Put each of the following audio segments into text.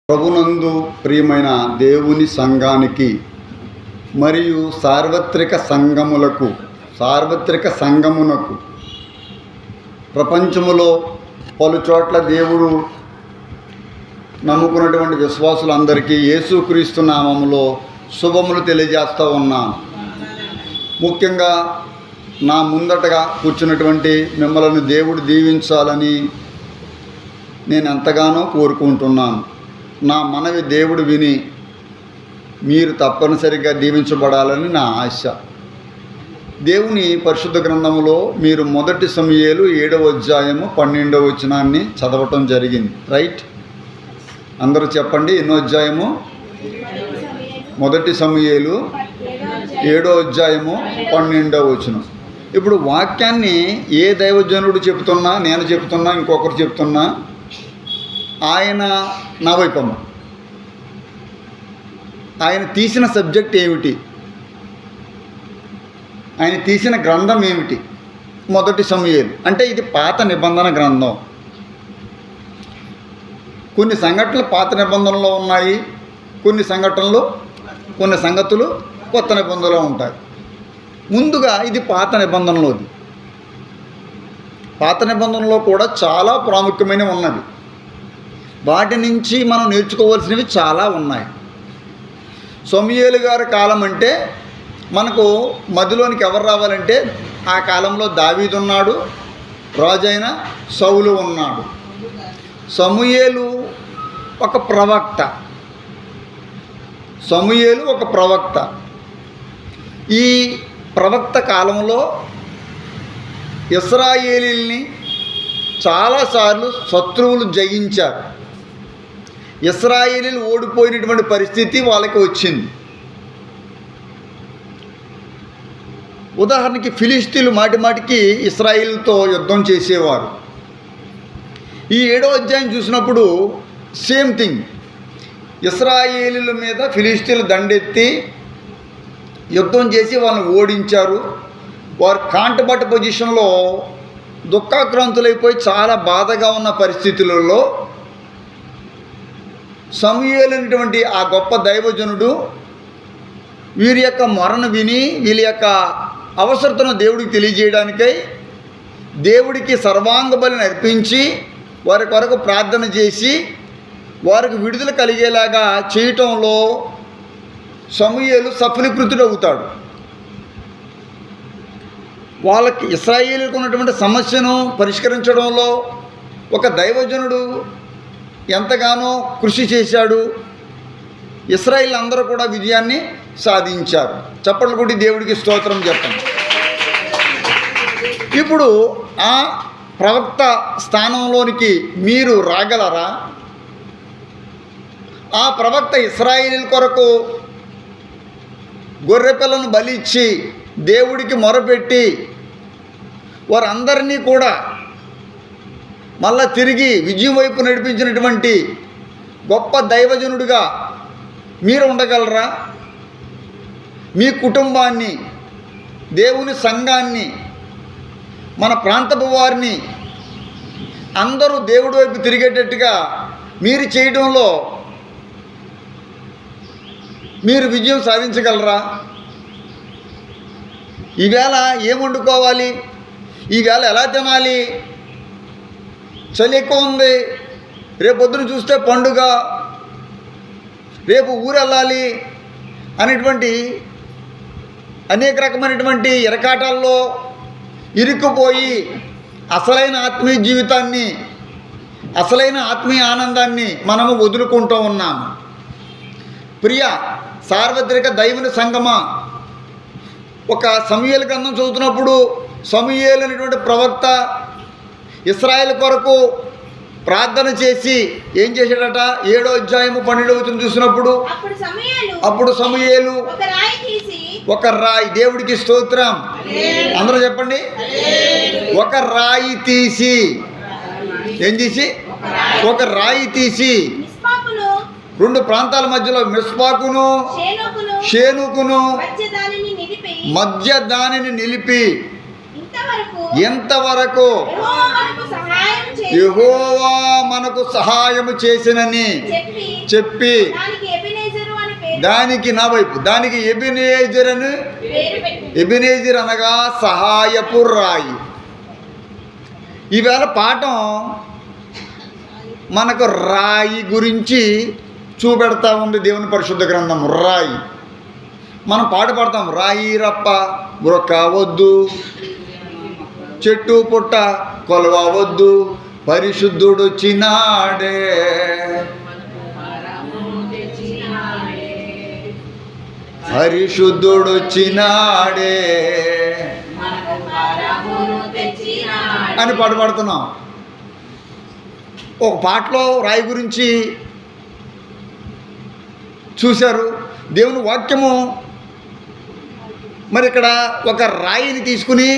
ప్రభునందు ప్రియమైన దేవుని సంఘానికి మరియు సార్వత్రిక సంఘమునకు ప్రపంచములో పలుచోట్ల దేవుడు నమ్ముకున్నటువంటి విశ్వాసులందరికీ యేసుక్రీస్తు నామములో శుభములు తెలియజేస్తూ ఉన్నాను. ముఖ్యంగా నా ముందటగా కూర్చున్నటువంటి మిమ్మల్ని దేవుడు దీవించాలని నేను ఎంతగానో కోరుకుంటున్నాను. నా మనవి దేవుడు విని మీరు తప్పనిసరిగా దీవించబడాలని నా ఆశ. దేవుని పరిశుద్ధ గ్రంథములో మీరు 1 సమూయేలు 7వ అధ్యాయము 12వ వచనాన్ని చదవటం జరిగింది. రైట్? అందరూ చెప్పండి. ఎన్నో అధ్యాయము? 1 సమూయేలు 7వ అధ్యాయము 12వ వచనం. ఇప్పుడు వాక్యాన్ని ఏ దైవజనుడు చెప్తున్నా, నేను చెప్తున్నా, ఇంకొకరు చెప్తున్నా, ఆయన నా వైపమ్మ. ఆయన తీసిన సబ్జెక్ట్ ఏమిటి, ఆయన తీసిన గ్రంథం ఏమిటి? 1 సమూయేలు అంటే ఇది పాత నిబంధన గ్రంథం. కొన్ని సంఘటనలు పాత నిబంధనలో ఉన్నాయి, కొన్ని సంగతులు కొత్త నిబంధనలో ఉంటాయి. ముందుగా ఇది పాత నిబంధనలోది. పాత నిబంధనలో కూడా చాలా ప్రాముఖ్యమైనవి ఉన్నవి. వాటి నుంచి మనం నేర్చుకోవాల్సినవి చాలా ఉన్నాయి. సమూయేలు గారి కాలం అంటే మనకు మధ్యలోనికి ఎవరు రావాలంటే, ఆ కాలంలో దావీదు ఉన్నాడు, రాజైన సౌలు ఉన్నాడు. సమూయేలు ఒక ప్రవక్త. ఈ ప్రవక్త కాలంలో ఇశ్రాయేలీల్ని చాలాసార్లు శత్రువులు జయించారు. ఇశ్రాయేలీలు ఓడిపోయినటువంటి పరిస్థితి వాళ్ళకి వచ్చింది. ఉదాహరణకి ఫిలిస్తీన్లు మాటిమాటికి ఇశ్రాయేలుతో యుద్ధం చేసేవారు. ఈ 7వ అధ్యాయం చూసినప్పుడు సేమ్ థింగ్. ఇశ్రాయేలీల మీద ఫిలిస్తీన్లు దండెత్తి యుద్ధం చేసి వాళ్ళని ఓడించారు. వారు కాంటబట్ట పొజిషన్లో దుఃఖాక్రాంతులైపోయి చాలా బాధగా ఉన్న పరిస్థితులలో సమూయేలు అనేటువంటి ఆ గొప్ప దైవజనుడు వీరి యొక్క మొరను విని వీళ్ళ యొక్క అవసరతను దేవుడికి తెలియజేయడానికై దేవుడికి సర్వాంగ బలిని అర్పించి వారి కొరకు ప్రార్థన చేసి వారికి విడుదల కలిగేలాగా చేయటంలో సమూయేలు సఫలీకృతుడవుతాడు. వాళ్ళకి ఇశ్రాయేలుకు ఉన్నటువంటి సమస్యను పరిష్కరించడంలో ఒక దైవజనుడు ఎంతగానో కృషి చేశాడు. ఇశ్రాయేలు అందరూ కూడా విజయాన్ని సాధించారు. చప్పట్లు కొట్టి దేవుడికి స్తోత్రం చెప్పండి. ఇప్పుడు ఆ ప్రవక్త స్థానంలోనికి మీరు రాగలరా? ఆ ప్రవక్త ఇశ్రాయేలీల కొరకు గొర్రెపిల్లను బలి ఇచ్చి దేవుడికి మొరపెట్టి వారందరినీ కూడా మళ్ళా తిరిగి విజయం వైపు నడిపించినటువంటి గొప్ప దైవజనుడిగా మీరు ఉండగలరా? మీ కుటుంబాన్ని, దేవుని సంఘాన్ని, మన ప్రాంతపు వారిని అందరూ దేవుడి వైపు తిరిగేటట్టుగా మీరు చేయడంలో మీరు విజయం సాధించగలరా? ఈవేళ ఏం వండుకోవాలి, ఈవేళ ఎలా తినాలి, చలి ఎక్కువ ఉంది, రేపు పొద్దున చూస్తే పండుగ, రేపు ఊరు వెళ్ళాలి అనేటువంటి అనేక రకమైనటువంటి ఇరకాటాల్లో ఇరుక్కుపోయి అసలైన ఆత్మీయ జీవితాన్ని, అసలైన ఆత్మీయ ఆనందాన్ని మనము వదులుకుంటూ ఉన్నాము. ప్రియ సార్వత్రిక దైవుని సంగమా, ఒక సమూయేలు గ్రంథం చదువుతున్నప్పుడు సమూయేలు అనేటువంటి ప్రవక్త ఇశ్రాయేలు కొరకు ప్రార్థన చేసి ఏం చేశాడట? 7వ అధ్యాయము 12వ వచనం చూసినప్పుడు అప్పుడు సమూయేలు ఒక రాయి, దేవుడికి స్తోత్రం, అందరూ చెప్పండి, ఒక రాయి తీసి, ఏం చేసి? ఒక రాయి తీసి 2 ప్రాంతాల మధ్యలో మిస్పాకును షేనుకును మధ్య దానిని నిలిపి ఎంతవరకు యెహోవా మనకు సహాయము చేసినని చెప్పి దానికి నా వైపు దానికి ఎబెనేజర్ అని, ఎబెనేజర్ అనగా సహాయపు రాయి. ఈవేళ పాఠం మనకు రాయి గురించి చూపెడతా ఉంది దేవుని పరిశుద్ధ గ్రంథం. రాయి మనం పాట పాడతాం, రాయి రప్ప బ్రొక్క వద్దు, చెట్టు పుట్ట కొలవ వద్దు, పరిశుద్ధుడు వచ్చినాడే. పరిశుద్ధుడు వచ్చినాడే అని పాట పాడుతున్నాం. ఒక పాటలో రాయి గురించి చూశారు. దేవుని వాక్యము మరి ఇక్కడ ఒక రాయిని తీసుకుని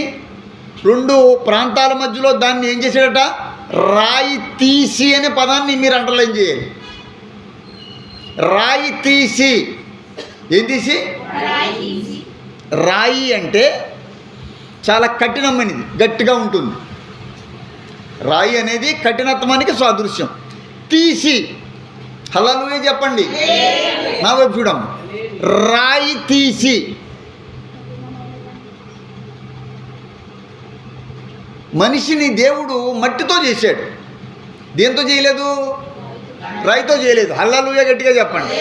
రెండు ప్రాంతాల మధ్యలో దాన్ని ఏం చేశాడట, రాయి తీసి అనే పదాన్ని మీరు అండర్లైన్ చేయాలి. రాయి తీసి, ఏం తీసి? రాయి అంటే చాలా కఠినమైనది, గట్టిగా ఉంటుంది. రాయి అనేది కఠినత్వానికి సాదృశ్యం. తీసి, హల్లెలూయా చెప్పండి, నా వైపు చూడమ్మ. రాయి తీసి, మనిషిని దేవుడు మట్టితో చేశాడు. దేంతో చేయలేదు? రాయితో చేయలేదు. హల్లెలూయా గట్టిగా చెప్పండి.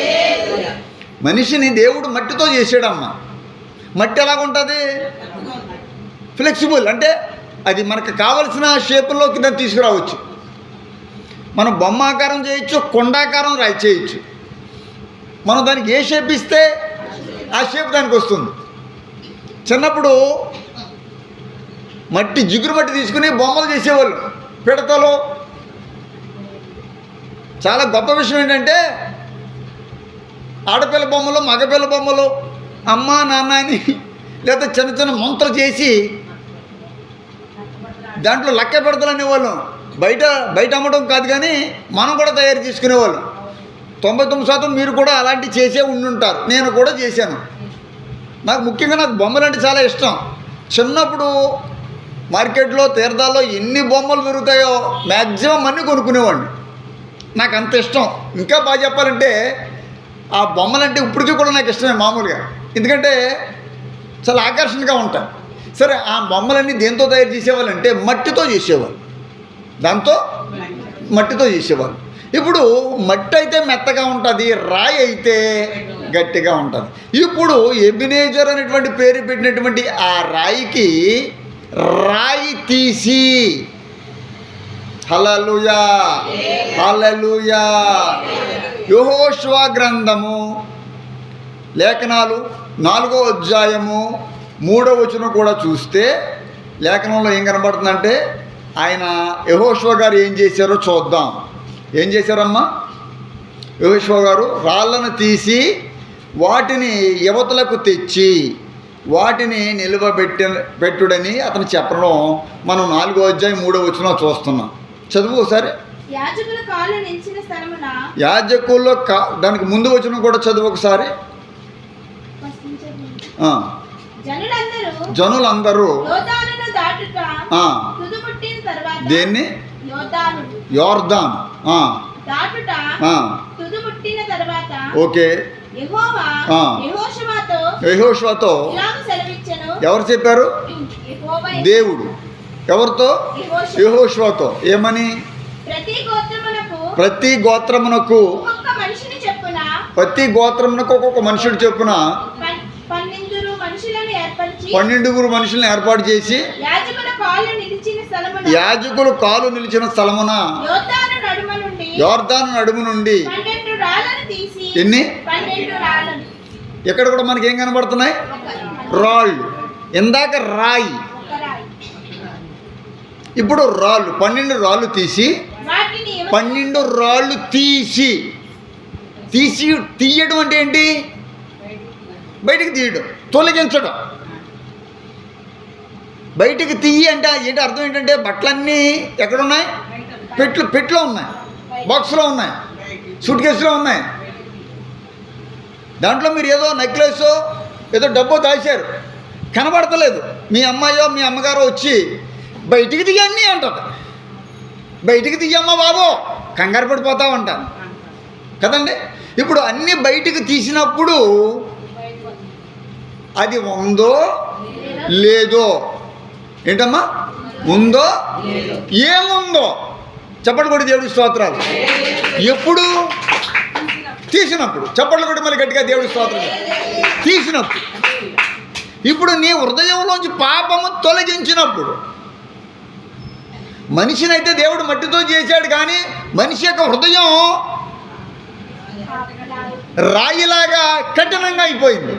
మనిషిని దేవుడు మట్టితో చేశాడమ్మా. మట్టి ఎలాగుంటుంది? ఫ్లెక్సిబుల్, అంటే అది మనకు కావలసిన షేపుల్లోకి దాన్ని తీసుకురావచ్చు. మనం బొమ్మాకారం చేయొచ్చు, కొండాకారం రాయి చేయొచ్చు. మనం దానికి ఏ షేప్ ఇస్తే ఆ షేప్ దానికి వస్తుంది. చిన్నప్పుడు మట్టి, జిగురు మట్టి తీసుకుని బొమ్మలు చేసేవాళ్ళు పిడతలో. చాలా గొప్ప విషయం ఏంటంటే ఆడపిల్ల బొమ్మలు, మగపిల్ల బొమ్మలు, అమ్మ నాన్న అని లేదా చిన్న చిన్న మంత్రలు చేసి దాంట్లో లక్క పెడతలు అనేవాళ్ళం. బయట అమ్మడం కాదు, కానీ మనం కూడా తయారు చేసుకునేవాళ్ళం. 99% మీరు కూడా అలాంటివి చేసే ఉండుంటారు. నేను కూడా చేశాను. ముఖ్యంగా నాకు బొమ్మలు అంటే చాలా ఇష్టం. చిన్నప్పుడు మార్కెట్లో, తీర్థాల్లో ఎన్ని బొమ్మలు దొరుకుతాయో మ్యాక్సిమం అన్నీ కొనుక్కునేవాడిని. నాకు అంత ఇష్టం. ఇంకా బాగా చెప్పాలంటే ఆ బొమ్మలంటే ఇప్పటికీ కూడా నాకు ఇష్టమే మామూలుగా, ఎందుకంటే చాలా ఆకర్షణగా ఉంటాయి. సరే, ఆ బొమ్మలన్నీ దేంతో తయారు చేసేవాళ్ళంటే మట్టితో చేసేవాళ్ళు. దాంతో మట్టితో చేసేవాళ్ళు. ఇప్పుడు మట్టి అయితే మెత్తగా ఉంటుంది, రాయి అయితే గట్టిగా ఉంటుంది. ఇప్పుడు ఎబెనేజర్ అనేటువంటి పేరు పెట్టినటువంటి ఆ రాయికి రాయి తీసి, హల్లెలూయా హల్లెలూయా. యెహోషువ గ్రంథము లేఖనాలు 4వ అధ్యాయము 3వ వచనం కూడా చూస్తే లేఖనంలో ఏం కనబడుతుందంటే ఆయన యెహోషువ గారు ఏం చేశారో చూద్దాం. ఏం చేశారమ్మా? యెహోషువ గారు రాళ్ళను తీసి వాటిని యువతలకు తెచ్చి వాటిని పెట్టుడని అతను చెప్పడం మనం 4వ అధ్యాయం 3వ వచనం చూస్తున్నాం. చదువు ఒకసారి. యాజకుల్లో దానికి ముందు వచనం కూడా చదువు ఒకసారి. జనులందరూ దేన్ని? యోర్దాన్. ఓకే. యెహోషువతో ఎవరు చెప్పారు? దేవుడు. ఎవరితో? యెహోషువతో. ఏమని? ప్రతి గోత్రమునకు ఒక్కొక్క మనుషుడు చొప్పున 12 మనుషులను ఏర్పాటు చేసి యాజకులు కాలు నిలిచిన స్థలమున యోర్దాను నడుము నుండి ఎన్ని? ఇక్కడ కూడా మనకి ఏం కనబడుతున్నాయి? రాళ్ళు. ఇందాక రాయి, ఇప్పుడు రాళ్ళు. 12 రాళ్ళు తీసి 12 రాళ్ళు తీయడం అంటే ఏంటి? బయటికి తీయడం, తొలగించడం. బయటికి తీయి అంటే ఏంటి అర్థం? ఏంటంటే బట్టలన్నీ ఎక్కడున్నాయి? పెట్లో ఉన్నాయి, బాక్స్లో ఉన్నాయి, సూట్ కేసులో ఉన్నాయి. దాంట్లో మీరు ఏదో నెక్లెస్, ఏదో డబ్బో దాచారు, కనబడతలేదు. మీ అమ్మాయో మీ అమ్మగారో వచ్చి బయటికి తీయండి అంటది. బయటికి తీయమ్మా బాబు, కంగారు పడిపోతా ఉంటాను కదండి. ఇప్పుడు అన్నీ బయటికి తీసినప్పుడు అది ఉందో లేదో, ఏంటమ్మా ఉందో ఏముందో చప్పట్లు కొట్టి దేవుడి స్తోత్రాలు. ఎప్పుడు తీసినప్పుడు, చప్పట్లు కొట్టి మళ్ళీ గట్టిగా దేవుడి స్తోత్రాలు. తీసినప్పుడు, ఇప్పుడు నీ హృదయంలోంచి పాపము తొలగించినప్పుడు. మనిషినైతే దేవుడు మట్టితో చేశాడు, కానీ మనిషి యొక్క హృదయం రాయిలాగా కఠినంగా అయిపోయింది.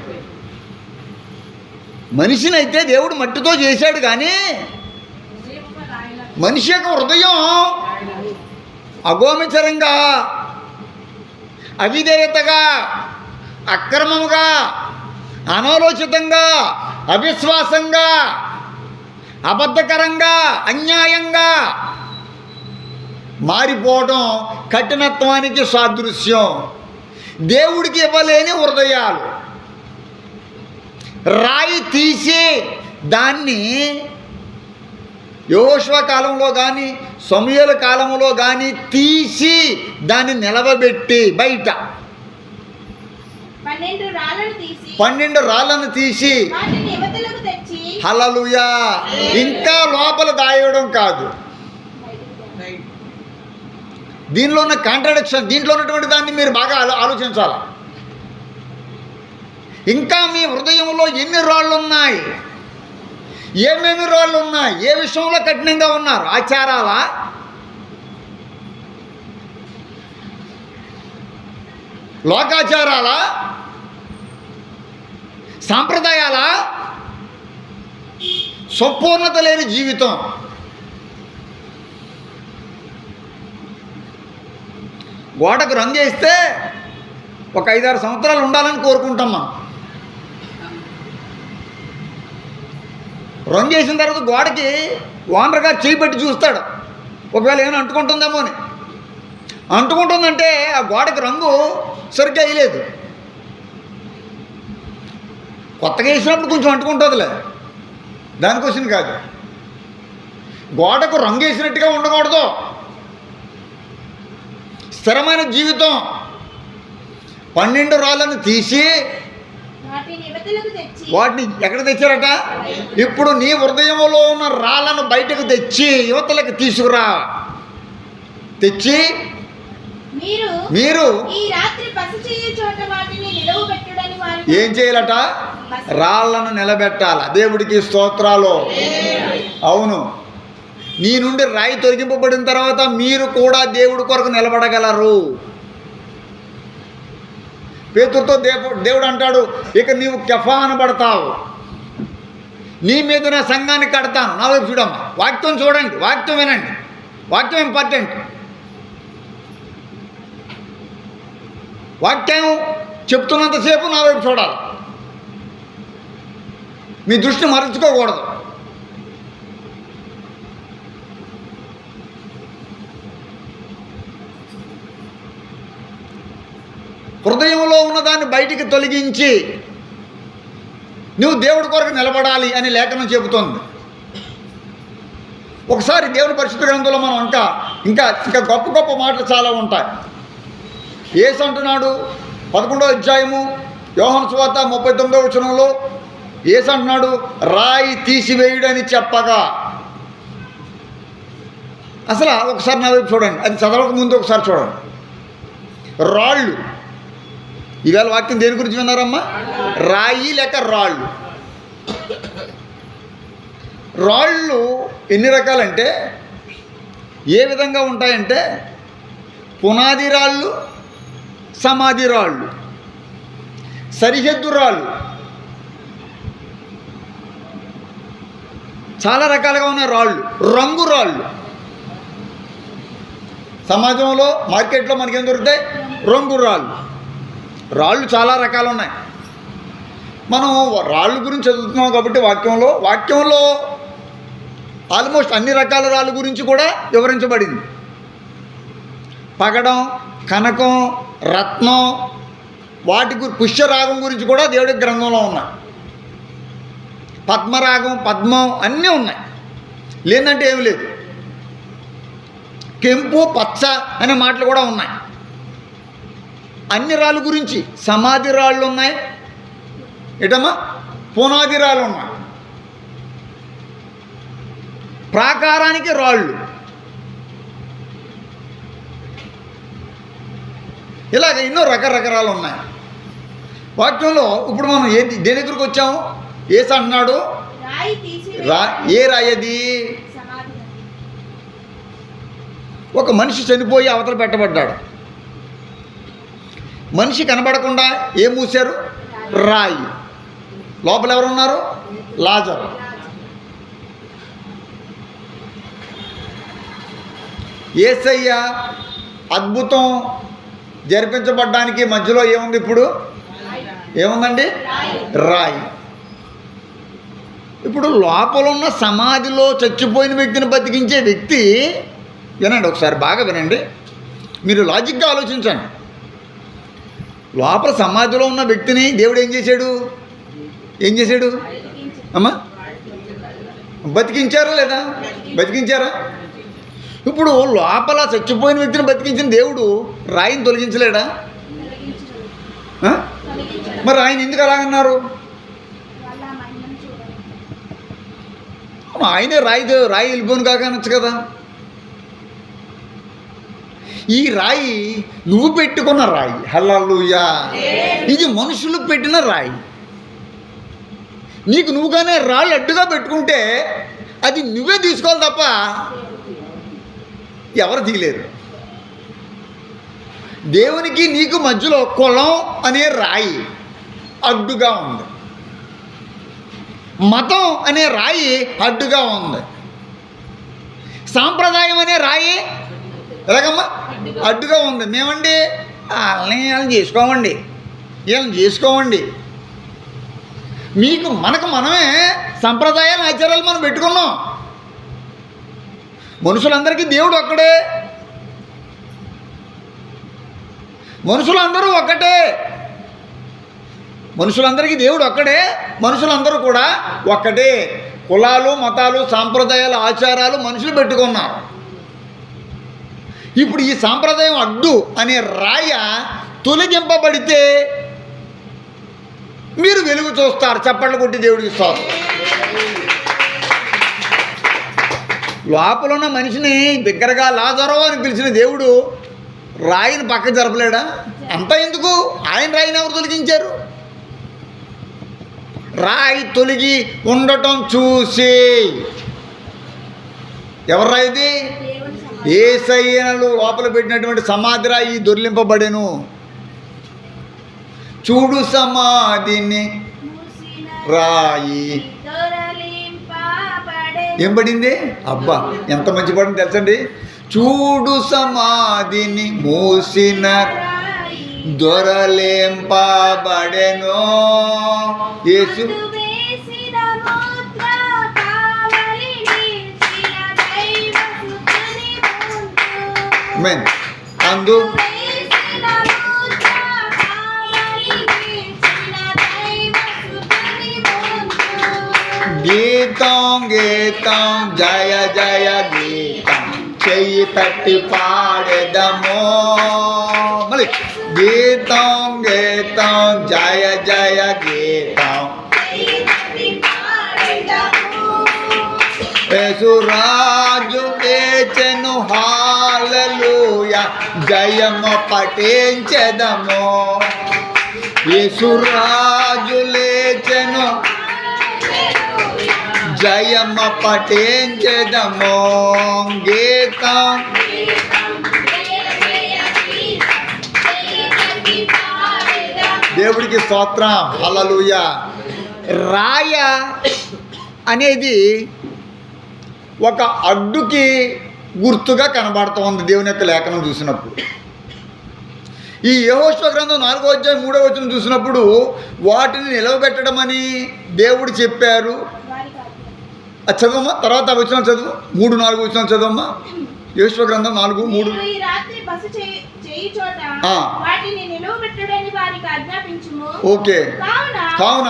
మనిషినైతే దేవుడు మట్టితో చేశాడు, కానీ మనిషి యొక్క హృదయం అగోచరంగా, అవిధేయతగా, అక్రమముగా, అనాలోచితంగా, అవిశ్వాసంగా, అబద్ధకరంగా, అన్యాయంగా మారిపోవడం కఠినత్వానికి సాదృశ్యం. దేవుడికి ఇవ్వలేని హృదయాలు. రాయి తీసి దాన్ని యోషువ కాలంలో కానీ సమూయేలు కాలంలో కానీ తీసి దాన్ని నిలవబెట్టి బయట 12 రాళ్ళను తీసి హల్లెలూయా, ఇంకా లోపల దాయడం కాదు. దీనిలో ఉన్న కాంట్రడిక్షన్, దీంట్లో ఉన్నటువంటి దాన్ని మీరు బాగా ఆలోచించాలి. ఇంకా మీ హృదయంలో ఎన్ని రాళ్ళు ఉన్నాయి, ఏమేమి రాళ్ళు ఉన్నాయి, ఏ విషయంలో కఠినంగా ఉన్నారు? ఆచారాలా, లోకాచారాలా, సాంప్రదాయాలా, సంపూర్ణత లేని జీవితం. గోడకు రంగు వేస్తే ఒక 5-6 సంవత్సరాలు ఉండాలని కోరుకుంటాం మనం. రంగు వేసిన తర్వాత గోడకి ఓనర్ గారు చేయి పెట్టి చూస్తాడు, ఒకవేళ ఏమైనా అంటుకుంటుందేమో అని. అంటుకుంటుందంటే ఆ గోడకి రంగు సరిగ్గా వేయలేదు. కొత్తగా వేసినప్పుడు కొంచెం అంటుకుంటుందిలే, దానికోసం కాదు. గోడకు రంగు వేసినట్టుగా ఉండకూడదు. స్థిరమైన జీవితం. 12 రాళ్ళను తీసి వాటిని ఎక్కడ తెచ్చారట? ఇప్పుడు నీ హృదయంలో ఉన్న రాళ్ళను బయటకు తెచ్చి యువతలకు తీసుకురా. తెచ్చి మీరు ఏం చేయాలట? రాళ్ళను నిలబెట్టాల. దేవుడికి స్తోత్రాలు. అవును, నీ నుండి రాయి తొలగింపబడిన తర్వాత మీరు కూడా దేవుడి కొరకు నిలబడగలరు. పేతురుతో దేవుడు అంటాడు, ఇక నీవు కెఫా అనబడతావు, నీ మీద నా సంఘాన్ని కడతాను. నా వైపు చూడమ్మా, వాక్యం చూడండి, వాక్యం వినండి, వాక్యం ఇంపార్టెంట్. వాక్యం చెప్తున్నంతసేపు నా వైపు చూడాలి, మీ దృష్టి మరల్చుకోకూడదు. హృదయంలో ఉన్నదాన్ని బయటికి తొలగించి నువ్వు దేవుడి కొరకు నిలబడాలి అని లేఖనం చెబుతోంది. ఒకసారి దేవుని పరిశుద్ధ గ్రంథంలో మనం ఇంకా గొప్ప గొప్ప మాటలు చాలా ఉంటాయి. యేసు అంటున్నాడు 11వ అధ్యాయము యోహాను సువార్త 39వ వచనంలో యేసు అంటున్నాడు, రాయి తీసివేయుడని చెప్పగా. అసలు ఒకసారి నా వైపు చూడండి, అది చదవక ముందు ఒకసారి చూడండి. రాళ్ళు, ఈవేళ వాక్యం దేని గురించి విన్నారమ్మా? రాయి లేక రాళ్ళు. రాళ్ళు ఎన్ని రకాలంటే ఏ విధంగా ఉంటాయంటే పునాది రాళ్ళు, సమాధి రాళ్ళు, సరిహద్దు రాళ్ళు, చాలా రకాలుగా ఉన్నాయి రాళ్ళు. రంగు రాళ్ళు. సమాజంలో మార్కెట్లో మనకేం దొరుకుతాయి? రంగు రాళ్ళు. రాళ్ళు చాలా రకాలు ఉన్నాయి. మనం రాళ్ళ గురించి చదువుతున్నాం కాబట్టి వాక్యంలో ఆల్మోస్ట్ అన్ని రకాల రాళ్ళ గురించి కూడా వివరించబడింది. పగడం, కనకం, రత్నం, వాటి పుష్యరాగం గురించి కూడా దేవుడి గ్రంథంలో ఉన్నాయి. పద్మరాగం, పద్మం అన్నీ ఉన్నాయి, లేదంటే ఏమి లేదు. కెంపు పచ్చ అనే మాటలు కూడా ఉన్నాయి. అన్ని రాళ్ళ గురించి సమాధి రాళ్ళు ఉన్నాయి, ఏటమ్మా పునాది రాళ్ళు ఉన్నాయి, ప్రాకారానికి రాళ్ళు, ఇలాగ ఎన్నో రకరకాలు ఉన్నాయి వాక్యంలో. ఇప్పుడు మనం దేని దగ్గరికి వచ్చాము? యేసు అంటున్నాడు ఏ రాయది? ఒక మనిషి చనిపోయి అవతల పెట్టబడ్డాడు. మనిషి కనబడకుండా ఏం మూసారు? రాయి. లోపల ఎవరున్నారు? లాజరు. యేసయ్య అద్భుతం జరిపించబడ్డానికి మధ్యలో ఏముంది? ఇప్పుడు ఏముందండి? రాయి. ఇప్పుడు లోపల ఉన్న సమాధిలో చచ్చిపోయిన వ్యక్తిని బతికించే వ్యక్తి, వినండి ఒకసారి బాగా వినండి, మీరు లాజిక్గా ఆలోచించండి. లోపల సమాధిలో ఉన్న వ్యక్తిని దేవుడు ఏం చేశాడు? అమ్మా బతికించారా లేదా? బతికించారా? ఇప్పుడు లోపల చచ్చిపోయిన వ్యక్తిని బతికించిన దేవుడు రాయిని తొలగించలేడా? మరి ఆయన ఎందుకు అలాగన్నారు? ఆయనే రాయి వెళ్ళిపోను కాక అనొచ్చు కదా. ఈ రాయి నువ్వు పెట్టుకున్న రాయి. హల్లెలూయా. ఇది మనుషులు పెట్టిన రాయి. నీకు నువ్వుగానే రాళ్ళు అడ్డుగా పెట్టుకుంటే అది నువ్వే తీసుకోవాలి తప్ప ఎవరు తీయలేరు. దేవునికి నీకు మధ్యలో కులం అనే రాయి అడ్డుగా ఉంది, మతం అనే రాయి అడ్డుగా ఉంది, సాంప్రదాయం అనే రాయి ఎలాగమ్మా అడ్డుగా ఉంది. మేమండి వీళ్ళని చేసుకోమండి. మనకు మనమే సంప్రదాయాలు ఆచారాలు మనం పెట్టుకున్నాం. మనుషులందరికీ దేవుడు ఒక్కడే, మనుషులందరూ ఒక్కటే, మనుషులందరికీ దేవుడు ఒక్కడే, మనుషులందరూ కూడా ఒక్కటే. కులాలు మతాలు సాంప్రదాయాలు ఆచారాలు మనుషులు పెట్టుకున్నారు. ఇప్పుడు ఈ సాంప్రదాయం అడ్డు అనే రాయ తొలగింపబడితే మీరు వెలుగు చూస్తారు. చప్పట్లు కొట్టి దేవుడికి ఇస్తారు. లోపల ఉన్న మనిషిని బిగ్గరగా లాజరు అని పిలిచిన దేవుడు రాయిని పక్క జరపలేడా? అంతా ఎందుకు? ఆయన రాయిని ఎవరు తొలగించారు? రాయి తొలగి ఉండటం చూసి ఎవరు రాయిది? యేసయ్యను లోపల పెట్టినటువంటి సమాధి రాయి దొర్లింపబడెను. చూడు సమాధిని రాయి ఏం పడింది? అబ్బా ఎంత మంచి పడింది తెలుసండి. చూడు సమాధిని మూసిన దొరలింపబడెను. యేసు అందు గీతం గీతం జయ జయ గీతం చెయ్యి తట్టి పాడెదము. మళ్ళీ గీతం గీతం జయ జయ గీతం యేసురాజు లేచెను హల్లెలూయా జయము పఠించెదము. యేసురాజు లేచెను జయము పఠించెదము. గీతం దేవుడికి స్తోత్రం. హల్లెలూయా. రాయ అనేది ఒక అడ్డుకి గుర్తుగా కనబడుతోంది దేవుని యొక్క లేఖనం చూసినప్పుడు. ఈ యెహోషువ గ్రంథం 4వ అధ్యాయం 3వ వచనం చూసినప్పుడు వాటిని నిలవబెట్టడం అని దేవుడు చెప్పారు. అది చదవమ్మా, తర్వాత వచనం చదువు. 3, 4 వచనాలు చదవమ్మా. యెహోషువ గ్రంథం 4, 3. ఓకే. కావున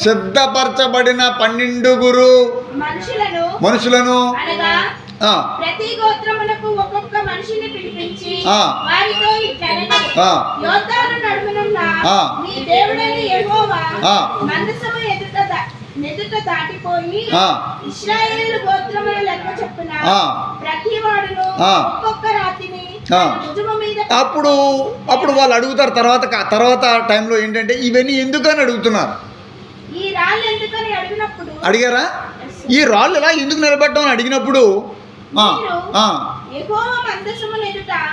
సిద్ధపరచబడిన 12 మనుషులను ప్రతి గోత్రమునకు ఒక్కొక్క మనిషిని పిలిపించి వారితో ఇట్లనెను, యోర్దాను నడుమనున్న నీ దేవుడైన యెహోవా మందసము ఎదుట దాటిపోయి ఇశ్రాయేలు గోత్రముల లెక్క చొప్పున ప్రతి వాడును ఒక్కొక్క రాతిని భుజము మీద. అప్పుడు వాళ్ళు అడుగుతారు తర్వాత టైంలో ఏంటంటే ఇవన్నీ ఎందుకని అడుగుతున్నారు. ఈ రాళ్ళు ఎందుకని అడిగారా? ఈ రాళ్ళు ఇలా ఎందుకు నిలబెట్టడం అని అడిగినప్పుడు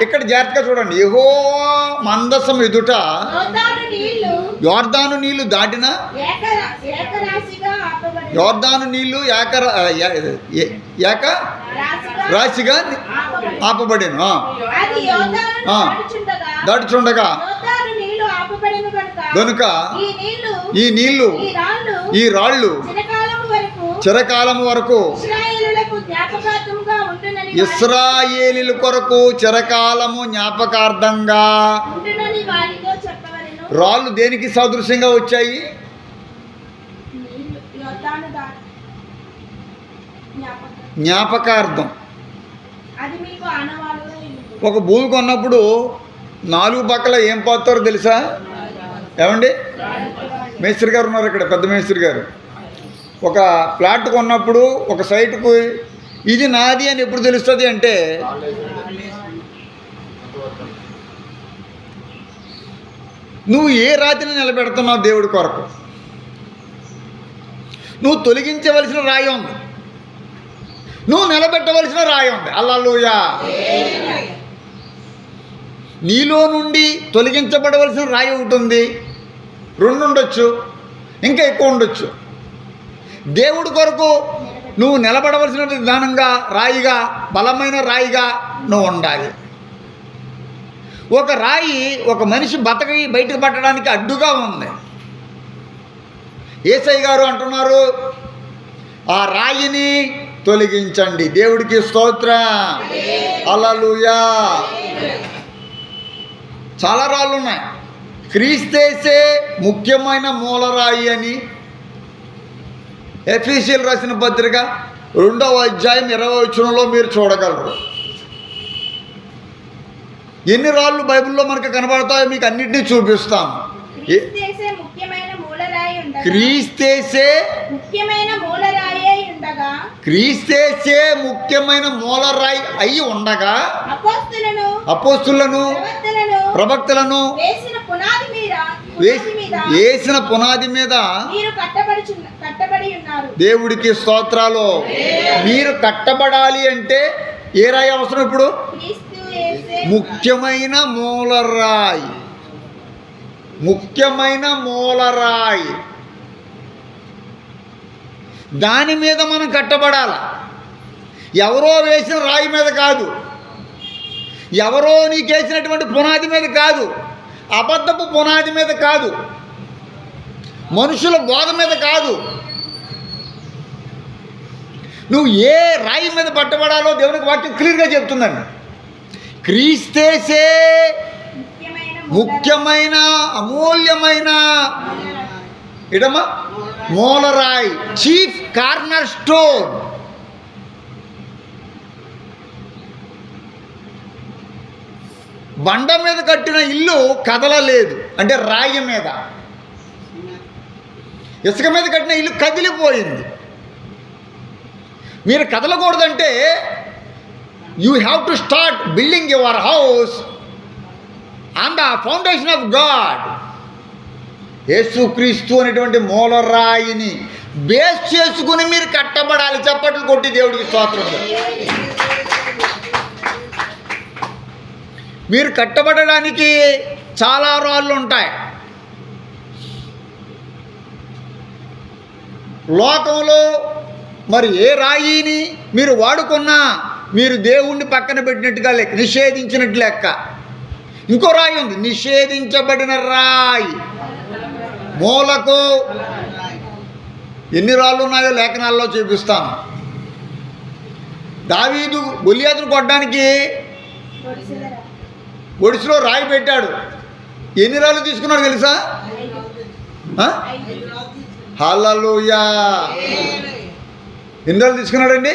ఇక్కడ జాగ్రత్తగా చూడండి, యెహోవా మందసం ఎదుట యోర్దాను నీళ్లు దాటిన యోర్దాను నీళ్లు ఏక రాశిగా ఆపబడిను. దాటుచుండగా గనుక ఈ నీళ్లు ఈ రాళ్ళు చిరకాలం వరకు ఇశ్రాయేలీల కొరకు చిరకాలము జ్ఞాపకార్థంగా. రాళ్ళు దేనికి సాదృశ్యంగా వచ్చాయి? జ్ఞాపకార్థం. ఒక భూమి కొన్నప్పుడు 4 పక్కల ఏం పోతారో తెలుసా? ఏమండి, మేస్త్రి గారు ఉన్నారు ఇక్కడ, పెద్ద మేస్త్రి గారు. ఒక ప్లాట్ కొన్నప్పుడు ఒక సైట్కు ఇది నాది అని ఎప్పుడు తెలుస్తుంది అంటే నువ్వు ఏ రాతిని నిలబెడుతున్నావు దేవుడి కొరకు. నువ్వు తొలగించవలసిన రాయి ఉంది, నువ్వు నిలబెట్టవలసిన రాయి ఉంది. హల్లెలూయా. నీలో నుండి తొలగించబడవలసిన రాయి ఒకటి ఉంది, 2 ఉండొచ్చు, ఇంకా ఎక్కువ ఉండొచ్చు. దేవుడి కొరకు నువ్వు నిలబడవలసిన విధానంగా రాయిగా, బలమైన రాయిగా నువ్వు ఉండాలి. ఒక రాయి ఒక మనిషి బయటకు పట్టడానికి అడ్డుగా ఉంది. యేసయ్య గారు అంటున్నారు, ఆ రాయిని తొలగించండి. దేవుడికి స్తోత్రం. హల్లెలూయా. చాలా రాళ్ళు ఉన్నాయి. క్రీస్తేసే ముఖ్యమైన మూలరాయి అని ఎఫెసీయులకు రాసిన పత్రిక 2వ అధ్యాయం 20వ వచనంలో మీరు చూడగలరు. ఎన్ని రాళ్ళు బైబిల్లో మనకు కనబడతాయో మీకు అన్నిటినీ చూపిస్తాను. క్రీస్తేసే ముఖ్యమైన మూలరాయి అయి ఉండగా అపోస్తలులను ప్రవక్తలను వేసిన పునాది మీద దేవుడికి స్తోత్రాలు. మీరు కట్టబడాలి అంటే ఏ రాయి అవసరం? ఇప్పుడు ముఖ్యమైన మూలరాయి, ముఖ్యమైన మూలరాయి. దాని మీద మనం కట్టబడాల. ఎవరో వేసిన రాయి మీద కాదు, ఎవరో నీకేసినటువంటి పునాది మీద కాదు, అబద్ధపు పునాది మీద కాదు, మనుషుల బోధ మీద కాదు. నువ్వు ఏ రాయి మీద పట్టబడాలో దేవునికి వాక్యం క్లియర్గా చెప్తుందండి. క్రీస్తేసే ముఖ్యమైన అమూల్యమైన ఇడమా మూలరాయి, చీఫ్ కార్నర్ స్టోన్. బండ మీద కట్టిన ఇల్లు కదలలేదు అంటే రాయి మీద. ఇసుక మీద కట్టిన ఇల్లు కదిలిపోయింది. మీరు కదలకూడదంటే you have to start building your house on the foundation of God. Yesukristu అనేటువంటి మూలరాయిని బేస్ చేసుకుని మీరు కట్టబడాలి. చప్పట్లు కొట్టి దేవుడికి స్తోత్రం. మీరు కట్టబడడానికి చాలా రాళ్ళు ఉంటాయి. లోకంలో మరి ఏ రాయిని మీరు వాడుకున్నా మీరు దేవుణ్ణి పక్కన పెట్టినట్టుగా లెక్క, నిషేధించినట్టు లెక్క. ఇంకో రాయి ఉంది, నిషేధించబడిన రాయి. మూలకు ఎన్ని రాళ్ళు ఉన్నాయో లేఖనాల్లో చూపిస్తాను. దావీదు గొలియాతును కొట్టడానికి ఒడిసిలో రాయి పెట్టాడు. ఎన్ని రాళ్ళు తీసుకున్నాడు తెలుసా? హల్లెలూయా. ఎన్ని రోజులు తీసుకున్నాడండి?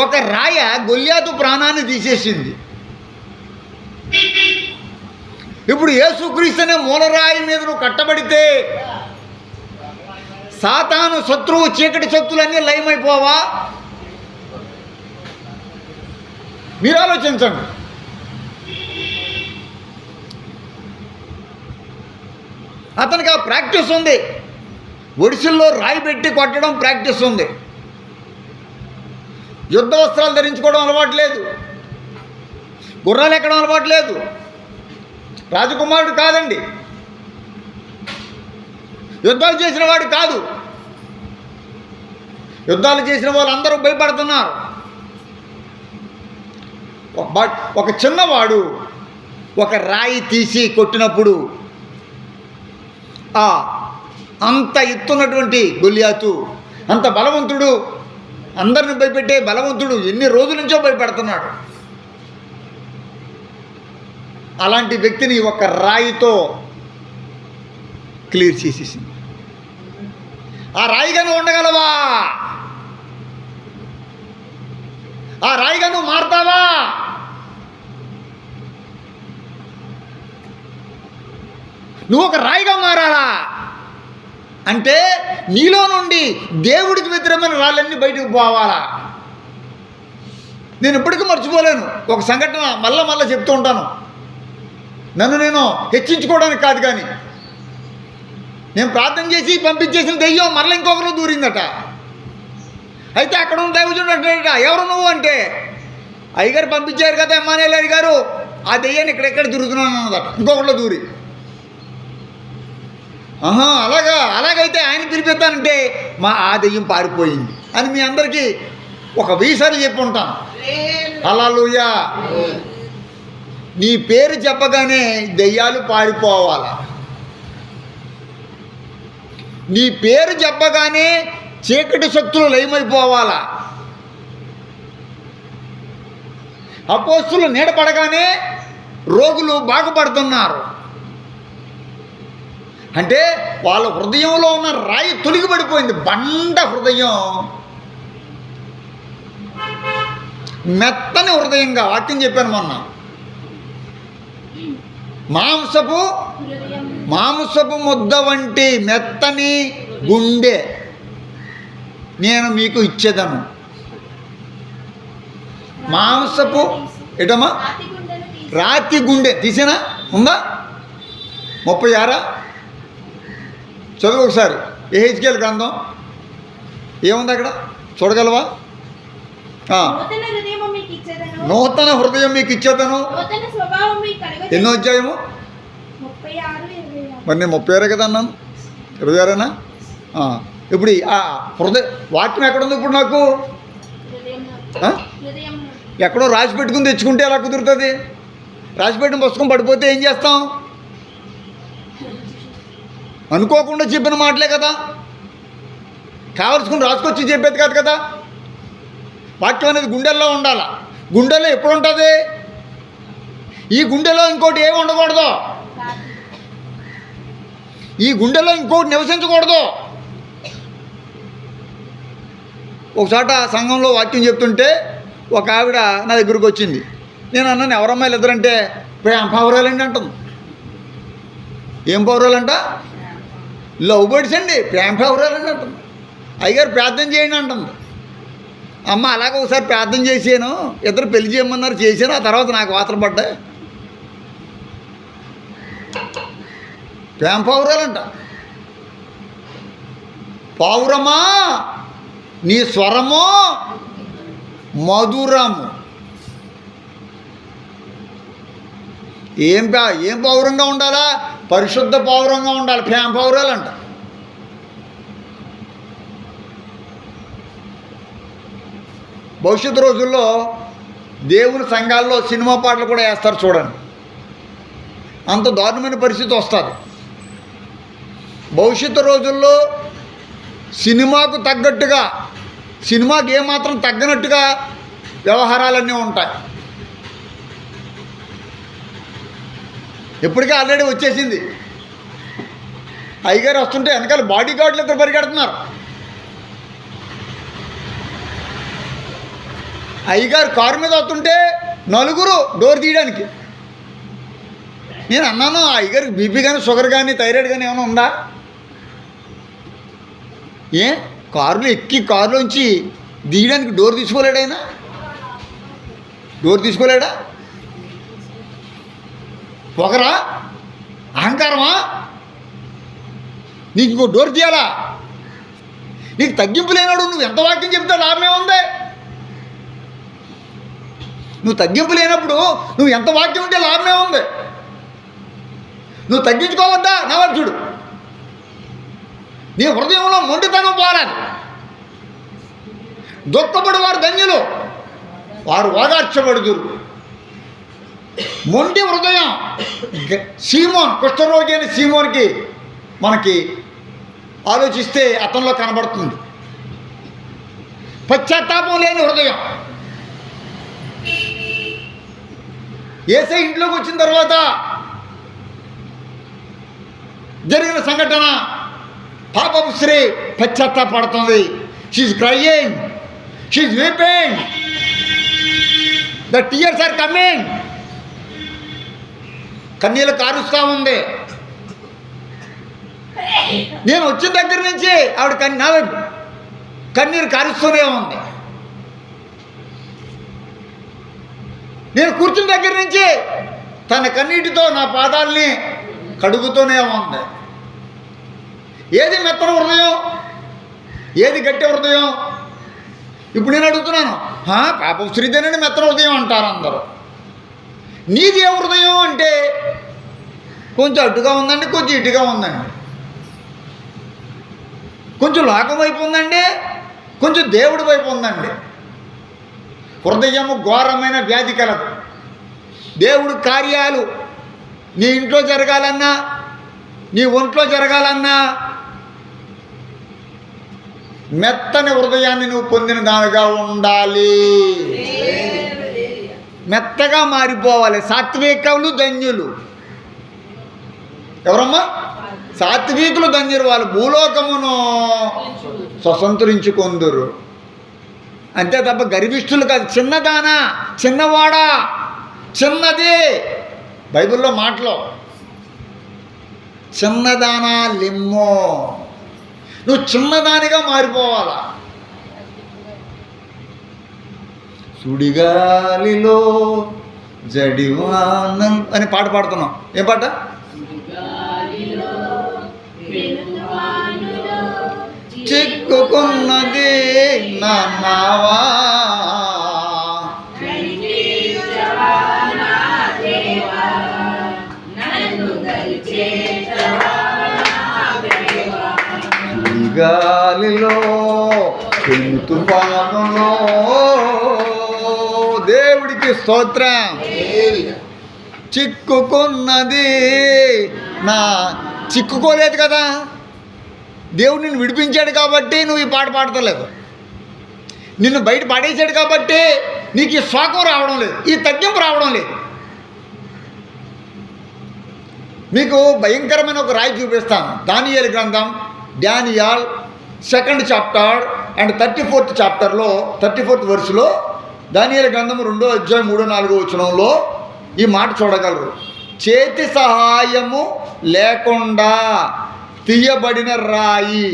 ఒక రాయ గొల్యాతు ప్రాణాన్ని తీసేసింది. ఇప్పుడు యేసుక్రీస్తు అనే మూలరాయి మీద నువ్వు కట్టబడితే సాతాను శత్రువు చీకటి శక్తులన్నీ లయమైపోవా? మీరు ఆలోచించండి. అతనికి ఆ ప్రాక్టీస్ ఉంది. ఒడిసిల్లో రాయి పెట్టి కొట్టడం ప్రాక్టీస్ ఉంది. యుద్ధ వస్త్రాలు ధరించుకోవడం అలవాటు లేదు. గుర్రాలు ఎక్కడం అలవాటు లేదు. రాజకుమారుడు కాదండి. యుద్ధాలు చేసిన వాడు కాదు. యుద్ధాలు చేసిన వాళ్ళందరూ భయపడుతున్నారు. బట్ ఒక చిన్నవాడు ఒక రాయి తీసి కొట్టినప్పుడు అంత ఎత్తున్నటువంటి గొల్యాతు, అంత బలవంతుడు, అందరిని భయపెట్టే బలవంతుడు ఎన్ని రోజుల నుంచో భయపెడుతున్నాడు. అలాంటి వ్యక్తిని ఒక రాయితో క్లియర్ చేసేసింది. ఆ రాయిగా నువ్వు ఉండగలవా? ఆ రాయిగా నువ్వు మారుతావా? నువ్వు ఒక రాయిగా మారాలా అంటే నీలో నుండి దేవుడికి వ్యతిరేకమైన రాళ్ళన్నీ బయటకు పోవాలా? నేను ఎప్పటికీ మర్చిపోలేను ఒక సంఘటన. మళ్ళా చెప్తూ ఉంటాను. నన్ను నేను హెచ్చించుకోవడానికి కాదు, కానీ నేను ప్రార్థన చేసి పంపించేసిన దెయ్యం మరలా ఇంకొకరు దూరిందట. అయితే అక్కడ ఉన్న దైవజనుడు అంటాడట, ఎవరు నువ్వు అంటే, అయ్యగారు పంపించారు కదా ఎమ్మానేలు గారు, ఆ దెయ్యాన్ని ఇక్కడెక్కడ తిరుగుతున్నాను అన్నదట ఇంకొకరిలో దూరి. అలాగైతే ఆయన పిలిపిస్తానంటే ఆ దెయ్యం పారిపోయింది అని మీ అందరికీ ఒక 1000 సార్లు చెప్పి ఉంటాను. హల్లెలూయా. నీ పేరు చెప్పగానే దెయ్యాలు పారిపోవాలా? నీ పేరు చెప్పగానే చీకటి శక్తులు లయమైపోవాలా? అపోస్తులు నీడపడగానే రోగులు బాగుపడుతున్నారు అంటే వాళ్ళ హృదయంలో ఉన్న రాయి తొలగిపడిపోయింది. బండ హృదయం మెత్తని హృదయంగా, వాక్యం చెప్పాను మొన్న, మాంసపు ముద్ద వంటి మెత్తని గుండె నేను మీకు ఇచ్చేదను. మాంసపు ఎటమ్మా రాతి గుండె తీసేనా ఉందా? 36 చదువు ఒకసారి. ఎహెజ్కేలు గ్రంథం ఏముంది అక్కడ చూడగలవా? నూతన హృదయం మీకు ఇచ్చేదను. ఎన్నో అధ్యాయము? మరి నేను 36 కదా అన్నాను. 26ేనా? ఇప్పుడు హృదయ వాక్యం ఎక్కడుంది ఇప్పుడు నాకు? ఎక్కడో రాసి పెట్టుకుని తెచ్చుకుంటే ఎలా కుదురుతుంది? రాసి పెట్టిన పుస్తకం పడిపోతే ఏం చేస్తాం? అనుకోకుండా చెప్పిన మాటలే కదా, కావలసుకుని రాసుకొచ్చి చెప్పేది కాదు కదా. వాక్యం అనేది గుండెల్లో ఉండాలి. గుండెల్లో ఎప్పుడు ఉంటుంది? ఈ గుండెలో ఇంకోటి ఏమి ఉండకూడదు. ఈ గుండెలో ఇంకోటి నివసించకూడదు. ఒకసాట సంఘంలో వాక్యం చెప్తుంటే ఒక ఆవిడ నా దగ్గరకు వచ్చింది. నేను అన్నాను, ఎవరమ్మాయిలు ఇద్దరంటే ప్రేమ పౌరాలండి అంటుంది. ఏం పౌరాలంట? లవ్ బర్డ్స్ అండి, ప్రేమ పౌరాలండి అంటుంది. అయ్యగారు ప్రార్థన చేయండి అంటుంది. అమ్మ అలాగే ఒకసారి ప్రార్థన చేసాను, ఇద్దరు పెళ్లి చేయమన్నారు, చేశాను. ఆ తర్వాత నాకు వాతలు పడ్డాయి. ప్రేమ పౌరాలంట. పౌరమా నీ స్వరము మధురము. ఏం పౌరంగా ఉండాలా? పరిశుద్ధ పౌరంగా ఉండాలి. ప్రేమ పౌరాలంట. భవిష్యత్తు రోజుల్లో దేవుని సంఘాల్లో సినిమా పాటలు కూడా వేస్తారు చూడండి. అంత దారుణమైన పరిస్థితి వస్తుంది. భవిష్యత్తు రోజుల్లో సినిమాకు తగ్గట్టుగా, సినిమాకి ఏమాత్రం తగ్గనట్టుగా వ్యవహారాలన్నీ ఉంటాయి. ఇప్పటికే ఆల్రెడీ వచ్చేసింది. అయ్యగారు వస్తుంటే వెనకాల బాడీ గార్డులు ఇద్దరు పరిగెడుతున్నారు. అయ్యగారు కారు మీద వస్తుంటే నలుగురు డోర్ తీయడానికి. నేను అన్నాను, అయ్యగారికి బీపీ కానీ షుగర్ కానీ థైరాయిడ్ కానీ ఏమైనా ఉందా? కారులో ఎక్కి కారులోంచి దిగడానికి డోర్ తీసుకోలేడా? ఆయన డోర్ తీసుకోలేడా? పొగరా? అహంకారమా? నీకు ఇంకో డోర్ తీయాలా? నీకు తగ్గింపు లేనాడు నువ్వు ఎంత వాక్యం చెప్తే లాభమే ఉంది? నువ్వు తగ్గింపు లేనప్పుడు నువ్వు ఎంత వాక్యం ఉంటే లాభమే ఉంది? నువ్వు తగ్గించుకోవద్దా? నా వాడు చూడు, నీ హృదయంలో మొండితనం పోరాదు. దుఃఖపడు వారు ధన్యులు, వారు ఓదార్చబడుదురు. మొండి హృదయం సీమోన్, కుష్ఠరోగి అని సీమోన్కి మనకి ఆలోచిస్తే అతనిలో కనబడుతుంది. పశ్చాత్తాపం లేని హృదయం. యేసయ్య ఇంట్లోకి వచ్చిన తర్వాత జరిగిన సంఘటన, పాపపు స్త్రీ పశ్చాత్తాపడుతుంది. She's crying, she's weeping, the tears are coming. కన్నీళ్ళు కారుస్తూ ఉంది. నేను వచ్చిన దగ్గర నుంచి ఆవిడ కన్నీరు కారుస్తూనే ఉంది. నేను కూర్చున్న దగ్గర నుంచి తన కన్నీటితో నా పాదాలని కడుగుతూనే ఉంది. ఏది మెత్తన హృదయం, ఏది గట్టి హృదయం? ఇప్పుడు నేను అడుగుతున్నాను, పాప స్త్రీదేనండి మెత్తన హృదయం అంటారు అందరూ. నీది ఏ హృదయం అంటే కొంచెం అటుగా ఉందండి, కొంచెం ఇటుగా ఉందండి, కొంచెం లోకం వైపు ఉందండి, కొంచెం దేవుడి వైపు ఉందండి. హృదయము ఘోరమైన వ్యాధి కలదు. దేవుడి కార్యాలు నీ ఇంట్లో జరగాలన్నా, నీ ఒంట్లో జరగాలన్నా మెత్తని హృదయాన్ని నువ్వు పొందిన దానిగా ఉండాలి. మెత్తగా మారిపోవాలి. సాత్వికులు ధన్యులు. ఎవరమ్మా? సాత్వికులు ధన్యులు, వాళ్ళు భూలోకమును స్వతంత్రించుకొందురు. అంతే తప్ప గర్విష్ఠులు కాదు. చిన్నదానా, చిన్నవాడా, చిన్నది. బైబిల్లో మాటలో చిన్నదానా లిమ్మో, నువ్వు చిన్నదానిగా మారిపోవాలా. సుడిగాలిలో జడివానం అని పాట పాడుతున్నాం. ఏం పాట? చిక్కుకున్నది నా నావా, గాలిలో తుఫానులో. దేవుడికి స్తోత్రం. చిక్కుకున్నది నా, చిక్కుకోలేదు కదా, దేవుడు నిన్ను విడిపించాడు కాబట్టి నువ్వు ఈ పాట పాడతలేదు. నిన్ను బయట పడేసాడు కాబట్టి నీకు ఈ శోకం రావడం లేదు, ఈ తగ్గింపు రావడం లేదు. మీకు భయంకరమైన ఒక రాయి చూపిస్తాను. దానియేలు గ్రంథం, Daniel 2nd chapter and 34th చాప్టర్లో 34th వర్స్లో దానియేలు గ్రంథం 2వ అధ్యాయం 3-4 వచనంలో ఈ మాట చూడగలరు. చేతి సహాయము లేకుండా తీయబడిన రాయి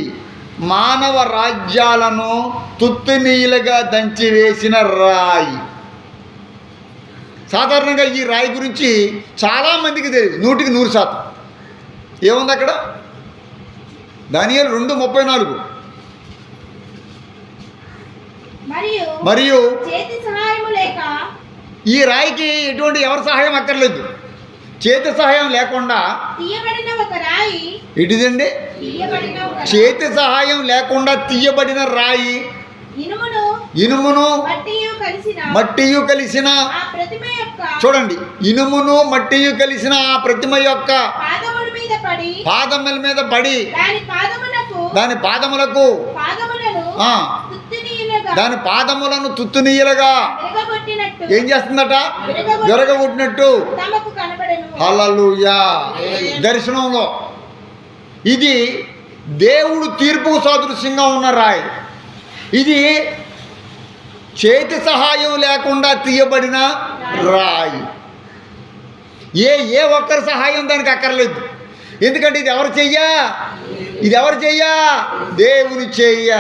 మానవ రాజ్యాలను తుత్తునీలుగా దంచివేసిన రాయి. సాధారణంగా ఈ రాయి గురించి చాలామందికి తెలియదు, 100% ఏముంది అక్కడ? దానియేలు 2:34. మరియు చేతి సహాయము లేక, ఈ రాయికి ఎటువంటి ఎవరి సహాయం అక్కర్లేదు. చేతి సహాయం లేకుండా తీయబడిన ఒక రాయి. ఇటుదండి, చేతి సహాయం లేకుండా తీయబడిన రాయి ఇనుమును మట్టియు కలిసిన, చూడండి, ఇనుమును మట్టియు కలిసిన ఆ ప్రతిమ యొక్క పాదముల మీద పడి దాని పాదములను తుత్తునీయలుగా ఏం చేస్తుందట? విరగొట్టినట్టు. హల్లెలూయా. దర్శనంలో ఇది దేవుడు తీర్పుకు సాదృశ్యంగా ఉన్న రాయి. ఇది చేతి సహాయం లేకుండా తీయబడిన రాయి. ఏ ఒక్కరి సహాయం దానికి అక్కర్లేదు. ఎందుకంటే ఇది ఎవరు చెయ్యా? దేవుని చెయ్య.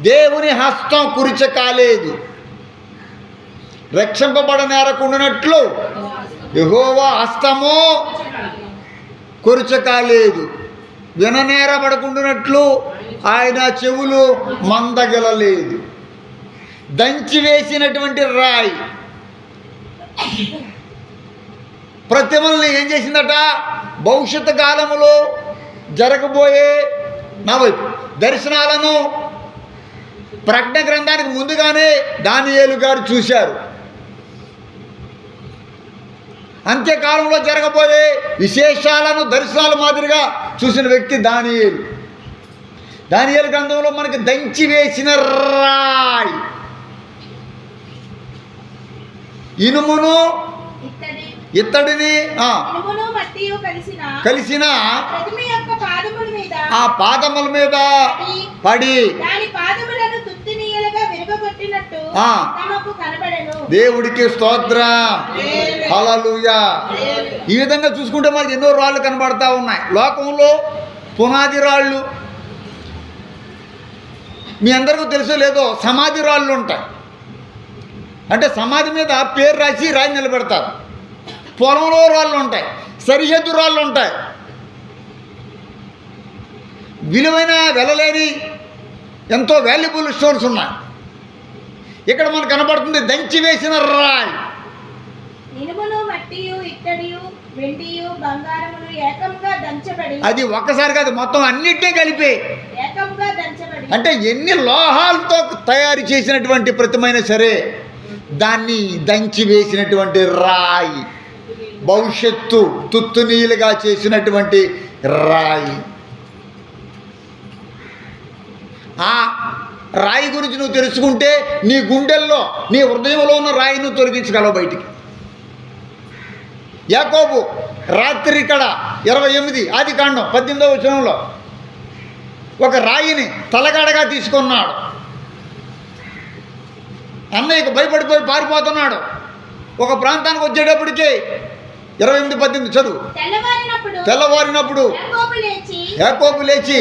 దేవుని హస్తం కురిచ కాలేదు. రక్షింపబడనేరకుండానట్లు యెహోవా హస్తము కురిచ కాలేదు. విననేరబడకుండానట్లు ఆయన చెవులు మందగలలేదు. దంచి వేసినటువంటి రాయి ప్రతిమల్ని ఏం చేసిందట? భవిష్యత్తు కాలములో జరగబోయే దర్శనాలను ప్రకటన గ్రంథానికి ముందుగానే దానియేలు గారు చూశారు. అంత్యకాలంలో జరగబోయే విశేషాలను దర్శనాల మాదిరిగా చూసిన వ్యక్తి దానియేలు. దానియేలు గ్రంథంలో మనకి దంచి వేసిన రాయి, ఇనుమును ఇత్తడిని కలిసిన ఆ పాదముల మీద పడి దేవుడికి స్తోత్రం, హల్లెలూయా. ఈ విధంగా చూసుకుంటే మనకి ఎన్నో రాళ్ళు కనబడతా ఉన్నాయి లోకంలో. పునాది రాళ్ళు, మీ అందరికీ తెలుసో లేదో, సమాధి రాళ్ళు ఉంటాయి. అంటే సమాధి మీద పేరు రాసి రాయి నిలబెడతారు. పొలంలో రాళ్ళు ఉంటాయి, సరిహద్దు రాళ్ళు ఉంటాయి, విలువైన వెలలేని ఎంతో వాల్యుబుల్ స్టోన్స్ ఉన్నాయి. ఇక్కడ మనకు కనబడుతుంది దంచి వేసిన రాయి. అది ఒక్కసారి కాదు, మొత్తం అన్నిటినీ కలిపి. అంటే ఎన్ని లోహాలతో తయారు చేసినటువంటి ప్రతిమైన సరే దాన్ని దంచి వేసినటువంటి రాయి, భవిష్యత్తు తుత్తునీలుగా చేసినటువంటి రాయి. ఆ రాయి గురించి నువ్వు తెలుసుకుంటే నీ గుండెల్లో, నీ హృదయంలో ఉన్న రాయి నువ్వు తొలగించగలవు బయటికి. యాకోబు రాత్రి ఇక్కడ 28 ఆదికాండం 18వ వచనంలో ఒక రాయిని తలగాడగా తీసుకున్నాడు. అన్నయ్యకు భయపడిపోయి పారిపోతున్నాడు. ఒక ప్రాంతానికి వచ్చేటప్పటికి 28:18 చదువు. తెల్లవారినప్పుడు యాకోబు లేచి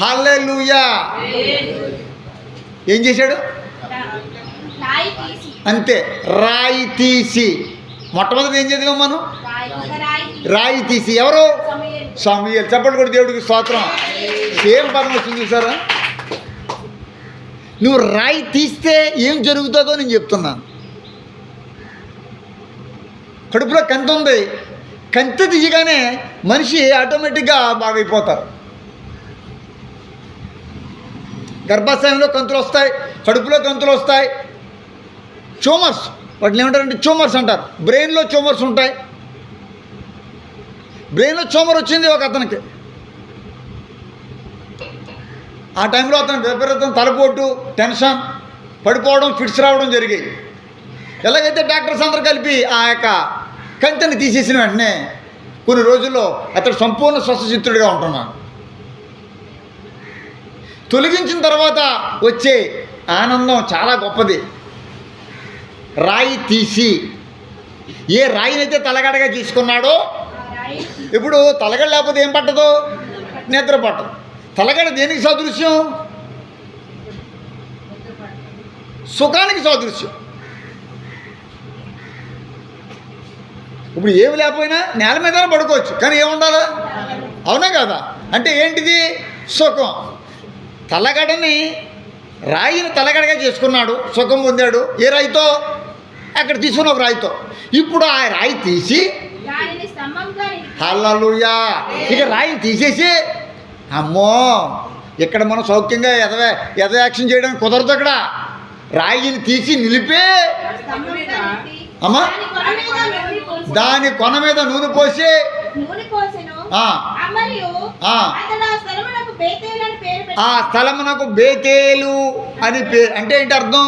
హల్లెలూయా ఏం చేశాడు? అంతే, రాయి తీసి. మొట్టమొదటి ఏం చదివాం మనం? రాయి తీసి. ఎవరు? సమూయేలు. చెప్పండి కూడా దేవుడికి స్తోత్రం. సేమ్ పదం వచ్చింది చూసారా? నువ్వు రాయి తీస్తే ఏం జరుగుతుందో నేను చెప్తున్నాను. కడుపులో కంతి ఉంది, కంతి తీయగానే మనిషి ఆటోమేటిక్గా బాగైపోతారు. గర్భాశయంలో కంతులు వస్తాయి, కడుపులో కంతులు వస్తాయి. ట్యూమర్స్, వాటిని ఏమంటారంటే ట్యూమర్స్ అంటారు. బ్రెయిన్లో ట్యూమర్స్ ఉంటాయి. బ్రెయిన్లో ట్యూమర్ వచ్చింది ఒక అతనికి. ఆ టైంలో అతను విపరీతం తలపోటు, టెన్షన్, పడిపోవడం, ఫిట్స్ రావడం జరిగాయి. ఎలాగైతే డాక్టర్స్ అందరూ కలిపి ఆ యొక్క కంతిని తీసేసిన వెంటనే కొన్ని రోజుల్లో అతడు సంపూర్ణ స్వస్థచిత్తుడిగా ఉంటున్నాడు. తొలగించిన తర్వాత వచ్చే ఆనందం చాలా గొప్పది. రాయి తీసి, ఏ రాయినైతే తలగడగా తీసుకున్నాడో, ఇప్పుడు తలగడ లేకపోతే ఏం పట్టదు? నిద్ర పట్టదు. తలగడ దేనికి సాదృశ్యం? సుఖానికి సాదృశ్యం. ఇప్పుడు ఏమి లేకపోయినా నేల మీద పడుకోవచ్చు, కానీ ఏముండాలి? అవునా కదా? అంటే ఏంటిది? సుఖం. తలగడని, రాయిని తలగడగా చేసుకున్నాడు, సుఖం పొందాడు. ఏ రాయితో? అక్కడ తీసుకున్న ఒక రాయితో. ఇప్పుడు ఆ రాయి తీసి, హల్లెలూయా, ఇక రాయిని తీసేసి, అమ్మో ఇక్కడ మనం సౌఖ్యంగా ఎద యాక్షన్ చేయడానికి కుదరదు. అక్కడ రాయిని తీసి నిలిపే, అమ్మా దాని కొన మీద నూనె పోసి, ఆ స్థలమునకు బేతేలు అని పేరు. అంటే ఏంటి అర్థం?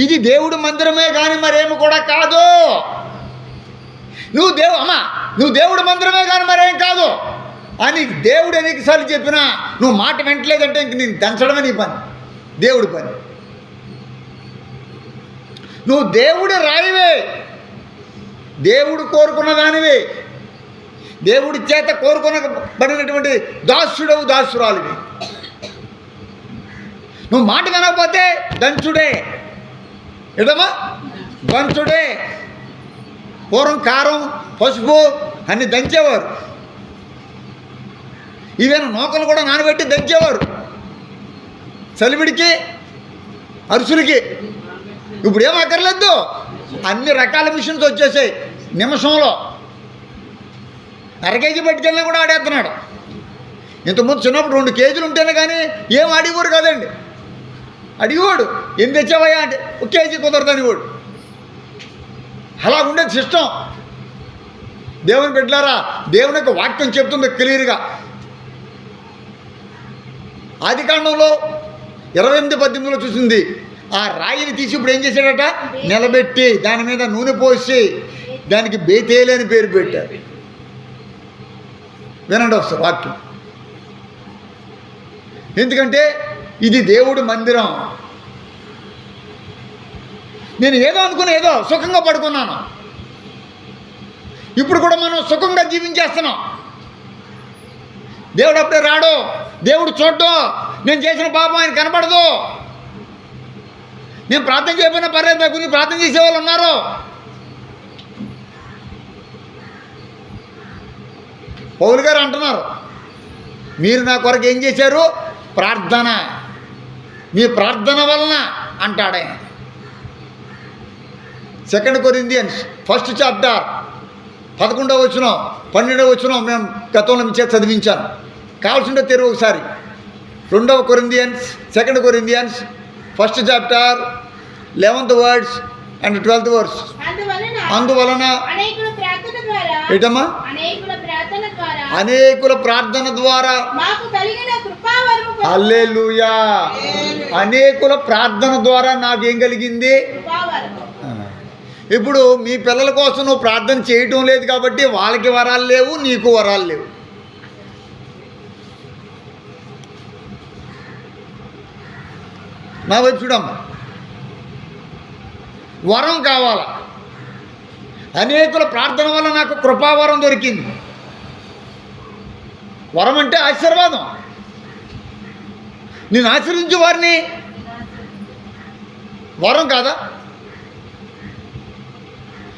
ఇది దేవుడి మందిరమే కానీ మరేమి కూడా కాదు. నువ్వు దేవుడి మందిరమే కానీ మరేం కాదు. అని దేవుడు ఎన్నికసార్లు చెప్పినా నువ్వు మాట వింటలేదంటే ఇంక నేను దంచడమే నీ పని, దేవుడి పని. నువ్వు దేవుడి రాయివే, దేవుడు కోరుకున్న దానివే, దేవుడి చేత కోరుకునబడినటువంటి దాసుడవు, దాసురాలివి. నువ్వు మాట వినకపోతే దంచుడే, ఏదమ్మా దంచుడే. పూర్వం కారం, పసుపు అన్ని దంచేవారు. ఈవెన్ నూకలు కూడా నానబెట్టి దంచేవారు చలివిడికి, అరుసులకి. ఇప్పుడు ఏం అక్కర్లేదు, అన్ని రకాల మిషన్స్ వచ్చేసాయి. నిమిషంలో అరకేజీ పట్టుకెళ్ళినా కూడా ఆడేస్తున్నాడు. ఇంతకుముందు చిన్నప్పుడు 2 కేజీలు ఉంటేనే కానీ ఏం అడిగేవాడు కాదండి. అడిగేవాడు ఏం తెచ్చావయ్యా అంటే 1 కేజీ కుదరదని వాడు. అలా ఉండేది సిస్టం. దేవుని బిడ్డలారా, దేవుని యొక్క వాక్యం చెప్తుంది క్లియర్గా. ఆదికాండంలో 28:18 చూసింది. ఆ రాయిని తీసి ఇప్పుడు ఏం చేశాడట, నిలబెట్టి దాని మీద నూనె పోసి దానికి బేతేలు అని పేరు పెట్టారు. వినండి ఒకసారి వాక్యం. ఎందుకంటే ఇది దేవుడి మందిరం. నేను ఏదో అనుకుని ఏదో సుఖంగా పడుకున్నాను. ఇప్పుడు కూడా మనం సుఖంగా జీవించేస్తున్నాం. దేవుడు అప్పుడే రాడు, దేవుడు చూడ్డు, నేను చేసిన పాపం ఆయన కనపడదు. నేను ప్రార్థన చేయకపోయినా పర్లేదు, నా గురించి ప్రార్థన చేసేవాళ్ళు ఉన్నారు. పౌలు గారు అంటున్నారు, మీరు నా కొరకు ఏం చేశారు, ప్రార్థన, మీ ప్రార్థన వలన అంటాడు ఆయన. 2 కొరింథియన్స్ 1st చాప్టర్ 11వ వచనం 12వ వచనం మేము గతంలో మీ చేత చదివించాను. కావాల్సింటే తెరువు ఒకసారి. 2 Corinthians 2 Corinthians 1st chapter 11th words and 12th words. అందువలన ఏటమ్మా, అనేకుల ప్రార్థన ద్వారా హల్లెలూయా, అనేకుల ప్రార్థన ద్వారా నాకేం కలిగింది. ఇప్పుడు మీ పిల్లల కోసం నువ్వు ప్రార్థన చేయటం లేదు కాబట్టి వాళ్ళకి వరాలు లేవు, నీకు వరాలు లేవు. నా వైపు చూడమ్మా, వరం కావాలా. అనేకుల ప్రార్థన వల్ల నాకు కృపావరం దొరికింది. వరం అంటే ఆశీర్వాదం. నేను ఆశీర్వించే వారిని వరం కాదా?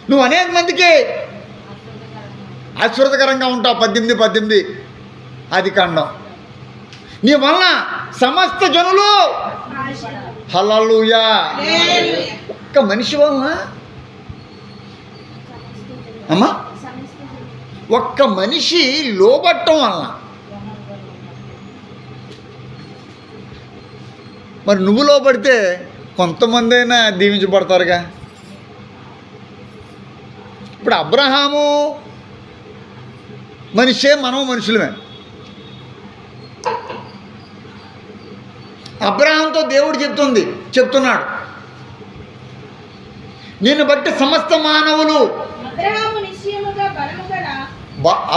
నువ్వు అనేక మందికి ఆశీర్వాదకరంగా ఉంటావు. 18 ఆదికాండం. నీ వలన సమస్త జనులు హల్లెలూయా. ఒక్క మనిషి వలన అమ్మా, ఒక్క మనిషి లోబట్టం వలన. మరి నువ్వు లోబడితే కొంతమంది అయినా దీవించబడతారుగా. ఇప్పుడు అబ్రహాము మనిషే, మనం మనుషులమే. అబ్రహాంతో దేవుడు చెప్తున్నాడు, నిన్ను బట్టి సమస్త మానవులు.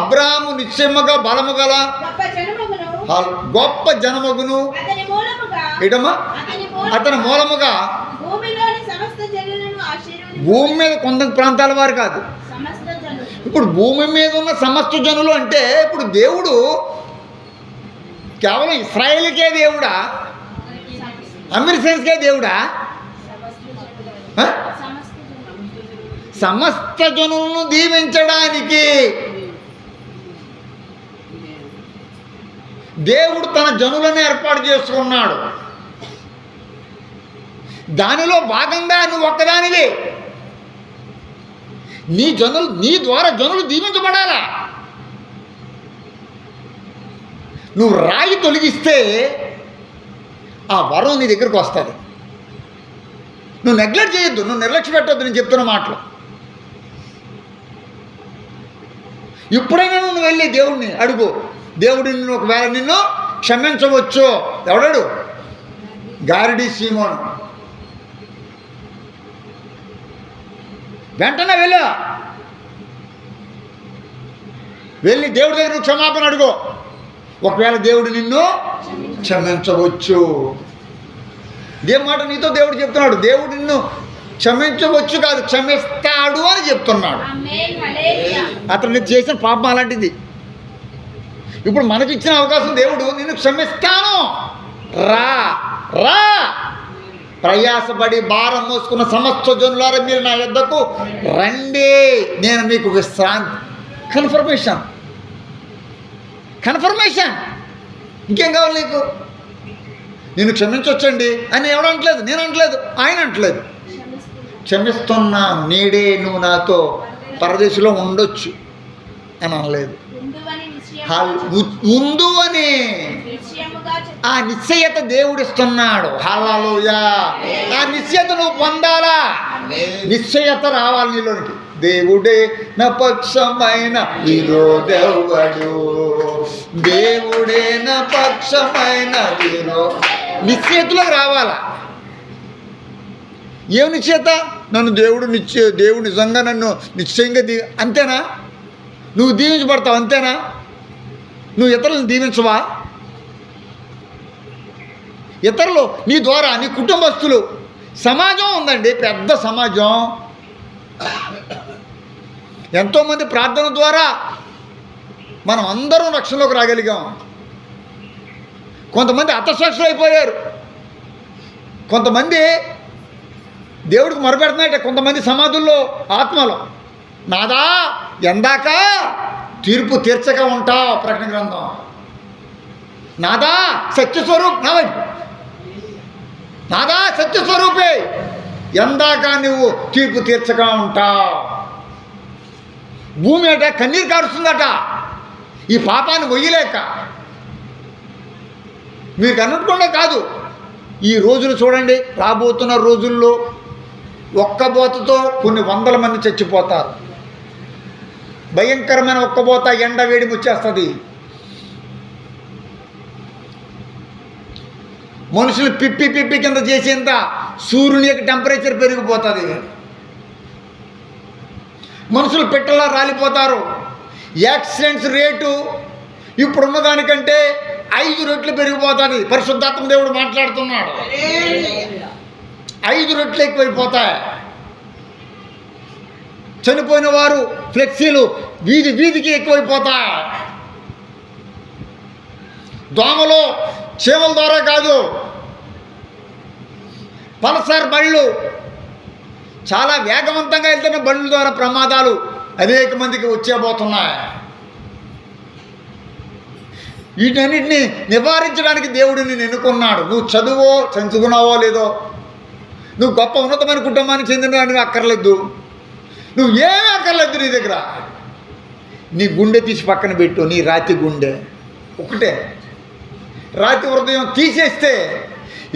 అబ్రహాము నిశ్చయముగా బలము గల గొప్ప జనమగును. ఏటమ్మా, అతని మూలముగా భూమి మీద కొంత ప్రాంతాల వారు కాదు. ఇప్పుడు భూమి మీద ఉన్న సమస్త జనులు అంటే ఇప్పుడు దేవుడు కేవలం ఇశ్రాయేలుకే దేవుడా, అమెరికన్స్కే దేవుడా? సమస్త జనులను దీవించడానికి దేవుడు తన జనులను ఏర్పాటు చేసుకున్నాడు. దానిలో భాగంగా నువ్వు ఒక్కదానివే. నీ ద్వారా జనులు దీవించబడాలా. నువ్వు రాయి తొలగిస్తే ఆ వరం నీ దగ్గరకు వస్తుంది. నువ్వు నెగ్లెక్ట్ చేయొద్దు, నువ్వు నిర్లక్ష్య పెట్టొద్దు. నేను చెప్తున్న మాటలు. ఇప్పుడైనా నువ్వు వెళ్ళి దేవుడిని అడుగు. దేవుడు నిన్ను ఒకవేళ నిన్ను క్షమించవచ్చు. ఎవడాడు? గారిడి సీమోను. వెంటనే వెళ్ళు. వెళ్ళి దేవుడి దగ్గర నువ్వు క్షమాపణ అడుగు. ఒకవేళ దేవుడు నిన్ను క్షమించవచ్చు. ఇదే మాట నీతో దేవుడు చెప్తున్నాడు. దేవుడు నిన్ను క్షమించవచ్చు కాదు, క్షమిస్తాడు అని చెప్తున్నాడు. ఆమేన్. హల్లెలూయా. అతను చేసిన పాపం అలాంటిది. ఇప్పుడు మనకి ఇచ్చిన అవకాశం, దేవుడు నిన్ను క్షమిస్తాను, రా రా ప్రయాసపడి భారం మోసుకున్న సమస్త జనులారా మీరు నా యొద్దకు రండి, నేను మీకు విశ్రాంతి. కన్ఫర్మేషన్ ఇంకేం కావాలి నీకు? నేను క్షమించవచ్చండి అని ఎవడు అంటలేదు, నేను అంటలేదు, ఆయన అంటలేదు. క్షమిస్తున్నాను, నేడే నువ్వు నాతో పరదేశంలో ఉండొచ్చు అని అనలేదు. ఉందు అని ఆ నిశ్చయత దేవుడు ఇస్తున్నాడు. హల్లెలూయా. ఆ నిశ్చయత నువ్వు పొందాలా, నిశ్చయత రావాలి నీలోనికి. దేవుడే నా పక్షమైన విరోధెవ్వడు, దేవుడే నా పక్షమైన నిశ్చయతలోకి రావాలా. ఏం నిశ్చయత? నన్ను దేవుడు నిజంగా నన్ను నిశ్చయంగా అంతేనా? నువ్వు దీవించబడతావు అంతేనా? నువ్వు ఇతరులను దీవించవా? ఇతరులు నీ ద్వారా, నీ కుటుంబస్తులు, సమాజం ఉందండి, పెద్ద సమాజం. ఎంతోమంది ప్రార్థన ద్వారా మనం అందరం రక్షణలోకి రాగలిగాం. కొంతమంది హతసాక్షులు అయిపోయారు, కొంతమంది దేవుడికి మొరపెడుతున్నాయట, కొంతమంది సమాధుల్లో ఆత్మలో. నాదా ఎందాక తీర్పు తీర్చక ఉంటావు, ప్రకటన గ్రంథం. నాదా సత్యస్వరూప్, నాదా సత్యస్వరూపే, ఎందాక నువ్వు తీర్పు తీర్చక ఉంటావు. భూమి అట కన్నీరు కారుస్తుందట ఈ పాపాన్ని మొయ్యలేక. మీకు అన్నట్టుకుండా కాదు, ఈ రోజులు చూడండి, రాబోతున్న రోజుల్లో ఒక్కబోతతో కొన్ని వందల మంది చచ్చిపోతారు. భయంకరమైన ఒక్కబోత, ఎండ వేడి ముచ్చేస్తుంది. మనుషులు పిప్పి కింద చేసేంత సూర్యుని యొక్క టెంపరేచర్ పెరిగిపోతుంది. మనుషులు పెట్టలా రాలిపోతారు. యాక్సిడెంట్స్ రేటు ఇప్పుడున్న దానికంటే 5 రెట్లు పెరిగిపోతుంది. పరిశుద్ధాత్మ దేవుడు మాట్లాడుతున్నాడు. 5 రెట్లు ఎక్కువైపోతాయి. చనిపోయిన వారు ఫ్లెక్సీలు వీధికి ఎక్కువైపోతాయి. దోమలు చీమల ద్వారా కాదు, పల్సర్ బళ్ళు, చాలా వేగవంతంగా వెళ్తున్న బళ్ళ ద్వారా ప్రమాదాలు అనేక మందికి వచ్చేబోతున్నాయి. వీటన్నిటిని నివారించడానికి దేవుడు నిన్ను ఎన్నుకున్నాడు. నువ్వు చదువుకున్నావో లేదో, నువ్వు గొప్ప ఉన్నతమైన కుటుంబానికి చెందిన నువ్వు అక్కర్లేదు, నువ్వు ఏమీ అక్కర్లేదు. నీ దగ్గర నీ గుండె తీసి పక్కన పెట్టు. నీ రాతి గుండె ఒకటే, రాతి హృదయం తీసేస్తే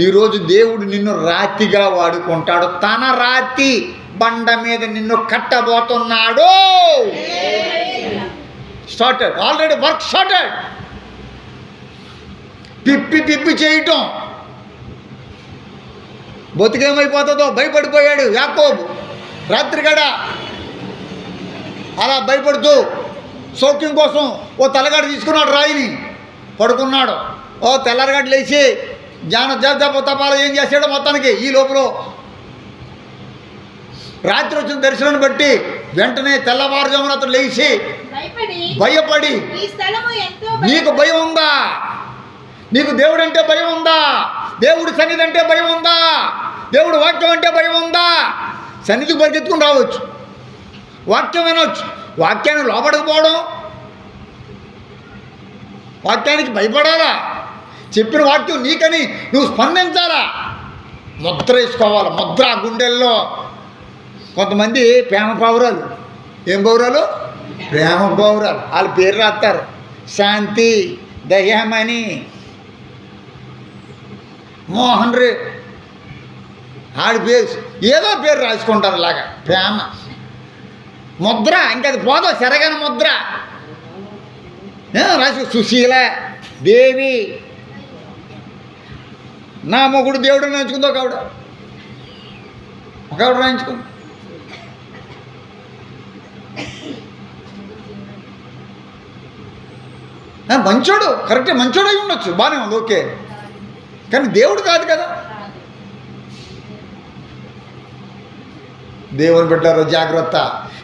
ఈరోజు దేవుడు నిన్ను రాతిగా వాడుకుంటాడు. తన రాతి బండ మీద నిన్ను కట్టబోతున్నాడు. Started, already work started. పిప్పి చేయటం, బతికేమైపోతుందో భయపడిపోయాడు యాకోబు. రాత్రిగడ అలా భయపడుతూ సౌఖ్యం కోసం ఓ తలగాడు తీసుకున్నాడు, రాయిని పడుకున్నాడు. ఓ తెల్లరగడ్డ లేచి తపాలు ఏం చేశాడో మొత్తానికి. ఈ లోపల రాత్రి వచ్చిన దర్శనాన్ని బట్టి వెంటనే తెల్లవారుజామున అతను లేచి భయపడి, నీకు భయం ఉందా? నీకు దేవుడు అంటే భయం ఉందా? దేవుడి సన్నిధి అంటే భయం ఉందా? దేవుడు వాక్యం అంటే భయం ఉందా? సన్నిధికి పరిగెత్తుకుని రావచ్చు, వాక్యం వినవచ్చు. వాక్యాన్ని లోపడకపోవడం, వాక్యానికి భయపడాలా? చెప్పిన వాక్యం నీకని నువ్వు స్పందించాలా? ముద్ర వేసుకోవాలి, ముద్ర గుండెల్లో. కొంతమంది ప్రేమ పౌరాలు. ఏం పౌరాలు? ప్రేమ పౌరాలు. వాళ్ళ పేరు రాస్తారు, శాంతి, దయ్యమని, మోహన్ రే, ఆడి పేరు ఏదో పేరు రాసుకుంటారు. అలాగా ప్రేమ ముద్ర, ఇంకది పోదో సెరగని ముద్ర రాసి. సుశీల, దేవి, నా మొగుడు దేవుడు రాయించుకుందో ఒకవిడ రాయించుకుంది. మంచోడు, కరెక్టే, మంచోడు అయి ఉండొచ్చు, బాగానే ఉంది, ఓకే. కానీ దేవుడు కాదు కదా. దేవుని బిడ్డలారా జాగ్రత్త.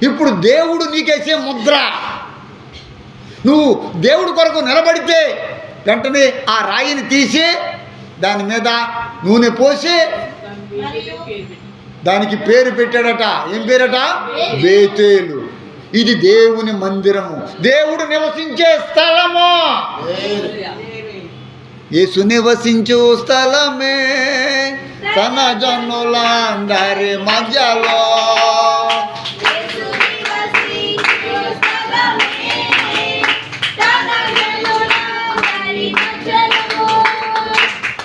ఇప్పుడు దేవుడు నీకేసే ముద్ర, నువ్వు దేవుడి కొరకు నిలబడితే వెంటనే ఆ రాయిని తీసి దాని మీద నూనె పోసి దానికి పేరు పెట్టాడట. ఏం పేరట? బేతేలు. ఇది దేవుని మందిరము, దేవుడు నివసించే స్థలము. యేసు నివసించు స్థలమే తన జనులందరి మధ్యలో.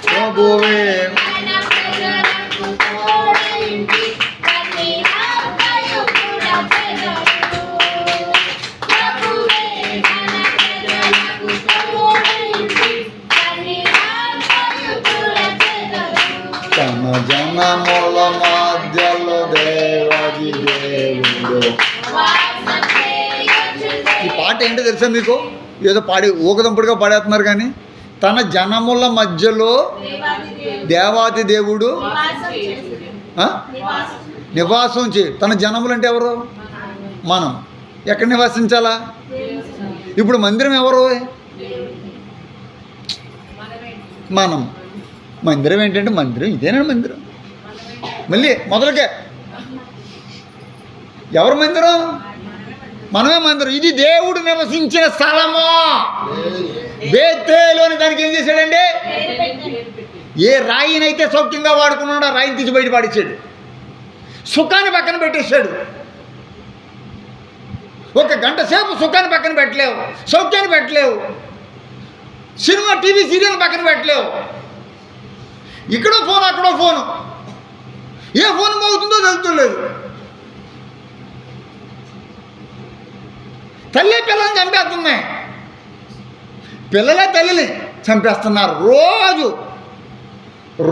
ప్రభువే తన జనముల మధ్యలో దేవాది దేవుడు. ఈ పాట ఏంటో తెలుసా మీకు? ఏదో పాడి ఊకదంపుడుగా పాడేస్తున్నారు, కానీ తన జనముల మధ్యలో దేవాది దేవుడు నివాసం చే. తన జనములు అంటే ఎవరు? మనం. ఎక్కడ నివాసించాలా? ఇప్పుడు మందిరం ఎవరు? మనం. మందిరం ఏంటంటే మందిరం ఇదేనా మందిరం? మళ్ళీ మొదలుకే ఎవరు మందిరం? మనమే మందిరం. ఇది దేవుడు నివసించిన స్థలము. బేతేలోని దానికి ఏం చేశాడండి? ఏ రాయినైతే సౌఖ్యంగా వాడుకున్నాడో ఆ రాయిని తీసి బయట పాడిచ్చాడు, సుఖాన్ని పక్కన పెట్టేశాడు. ఒక గంట సేపు సుఖాన్ని పక్కన పెట్టలేవు, సౌఖ్యాన్ని పెట్టలేవు, సినిమా టీవీ సీరియల్ పక్కన పెట్టలేవు. ఇక్కడో ఫోన్ అక్కడో ఫోను, ఏ ఫోన్ మోగుతుందో తెలుతులేదు. తల్లి పిల్లల్ని చంపేస్తున్నాయి, పిల్లలే తల్లిని చంపేస్తున్నారు. రోజు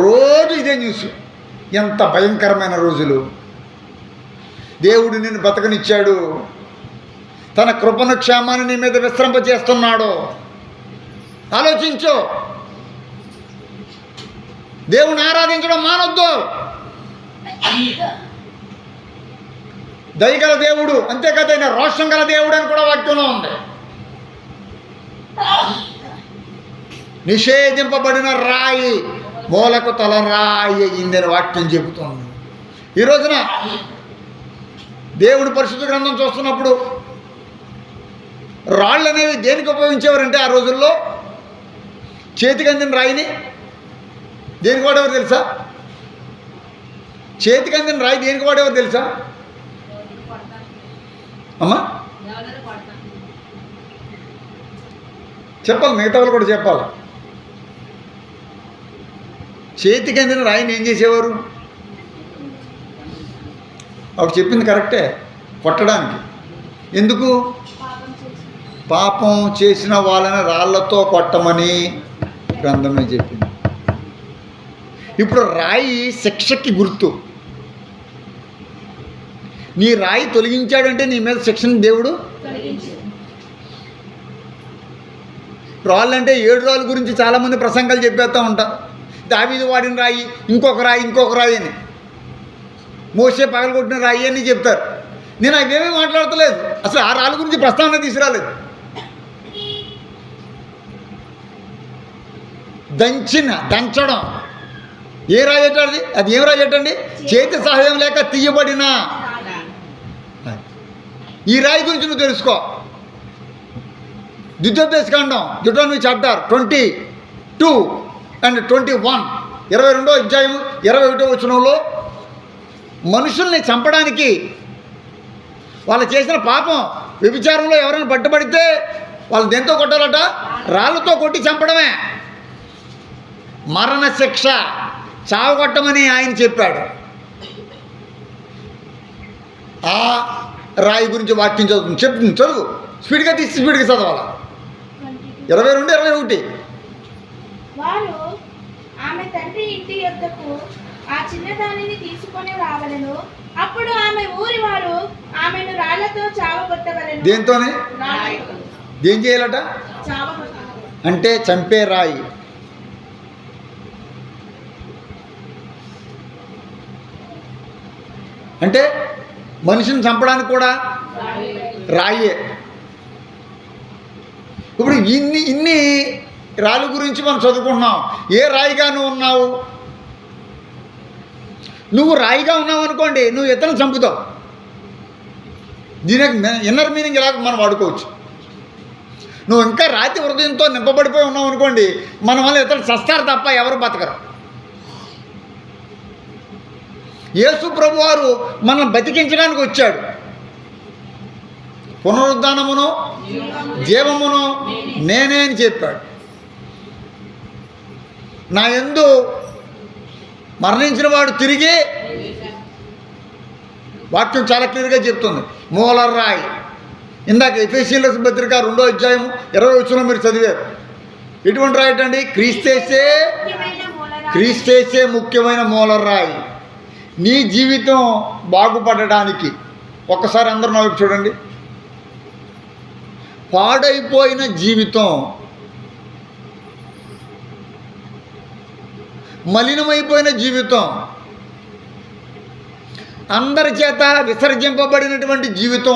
రోజు ఇదే న్యూస్. ఎంత భయంకరమైన రోజులు. దేవుడు నిన్ను బతకనిచ్చాడు, తన కృపను క్షేమాన్ని నీ మీద విశ్రంపజేస్తున్నాడు. ఆలోచించు. దేవుని ఆరాధించడం మానొద్దు. దయగల దేవుడు, అంతేకాదు ఆయన రోషం గల దేవుడు అని కూడా వాక్యంలో ఉంది. నిషేధింపబడిన రాయి మూలకు తల రాయి అయిందని వాక్యం చెబుతుంది. ఈ రోజున దేవుడి పరిశుద్ధ గ్రంథం చూస్తున్నప్పుడు రాళ్ళు అనేవి దేనికి ఉపయోగించేవారంటే ఆ రోజుల్లో చేతికి అందిన రాయిని దేనికి వాడేవారు తెలుసా? చేతికి అందిన రాయి దేనికి వాడేవారు తెలుసా అమ్మా? చెప్పాలి, మిగతా వాళ్ళు కూడా చెప్పాలి. చేతికి అందిన రాయిని ఏం చేసేవారు? ఆవిడ చెప్పింది కరెక్టే, కొట్టడానికి. ఎందుకు? పాపం చేసిన వాళ్ళని రాళ్లతో కొట్టమని గ్రంథమే చెప్పింది. ఇప్పుడు రాయి శిక్షకి గుర్తు. నీ రాయి తొలగించాడంటే నీ మీద శిక్షను దేవుడు. రాళ్ళంటే 7 రాళ్ళ గురించి చాలామంది ప్రసంగాలు చెప్పేస్తూ ఉంటారు. దావీదు వాడిన రాయి, ఇంకొక రాయి, ఇంకొక రాయి అని, మోసే పగలగొట్టిన రాయి అని చెప్తారు. నేను అవేమీ మాట్లాడతలేదు, అసలు ఆ రాళ్ళ గురించి ప్రస్తావన తీసుకురాలేదు. దంచడం ఏ రాయి ఎట్టండి? అది ఏం రాయి ఎట్టండి? చేతి సహాయం లేక తీయబడిన ఈ రాయి గురించి నువ్వు తెలుసుకో. ద్వితీయోపదేశకాండం డ్యూటెరోనమీ చాప్టర్ 22 and 21 22వ అధ్యాయం 21వ వచనంలో మనుషుల్ని చంపడానికి వాళ్ళు చేసిన పాపం వ్యభిచారంలో ఎవరైనా పట్టుబడితే వాళ్ళు దేంతో కొట్టాలట? రాళ్ళతో కొట్టి చంపడమే. మరణ శిక్ష, చావగొట్టమని ఆయన చెప్పాడు. ఆ రాయి గురించి వాక్యం చెప్తుంది. చదువు, స్పీడ్గా తీసి స్పీడ్గా చదవాలా. 22, 21. వారు ఆమె తండ్రి ఇంటి యొద్దకు ఆ చిన్నదానిని తీసుకొని రావలెను. అప్పుడు ఆమె ఊరి వారు ఆమెను రాళ్లతో చావగొట్టవలెను. దేంతోనే? దేం చేయాలట? చావగొట్టాలి. అంటే చంపే రాయి. అంటే మనిషిని చంపడానికి కూడా రాయే. ఇప్పుడు ఇన్ని రాళ్ళ గురించి మనం చదువుకుంటున్నాం. ఏ రాయిగా నువ్వు ఉన్నావు? నువ్వు రాయిగా ఉన్నావు అనుకోండి, నువ్వు ఇతరులను చంపుతావు. దీనికి ఇన్నర్ మీనింగ్ ఇలా మనం వాడుకోవచ్చు. నువ్వు ఇంకా రాతి హృదయంతో నింపబడిపోయి ఉన్నావు అనుకోండి, మన వల్ల ఇతరులు చస్తారు తప్ప ఎవరు బతకరు. యేసు ప్రభువారు మనం బతికించడానికి వచ్చాడు. పునరుద్ధానమును జీవమును నేనే అని చెప్పాడు. నా యందు మరణించిన వాడు తిరిగి, వాక్యం చాలా క్లియర్గా చెప్తుంది, మూలరాయి. ఇందాక ఎఫెసీయుల పత్రిక 2వ అధ్యాయం 20వ వచనం మీరు చదివారు. ఎటువంటి రాయి అండి? క్రీస్తేసే ముఖ్యమైన మూలరాయి. నీ జీవితం బాగుపడడానికి ఒక్కసారి అందరూ నా వైపు చూడండి. పాడైపోయిన జీవితం, మలినమైపోయిన జీవితం, అందరి చేత విసర్జింపబడినటువంటి జీవితం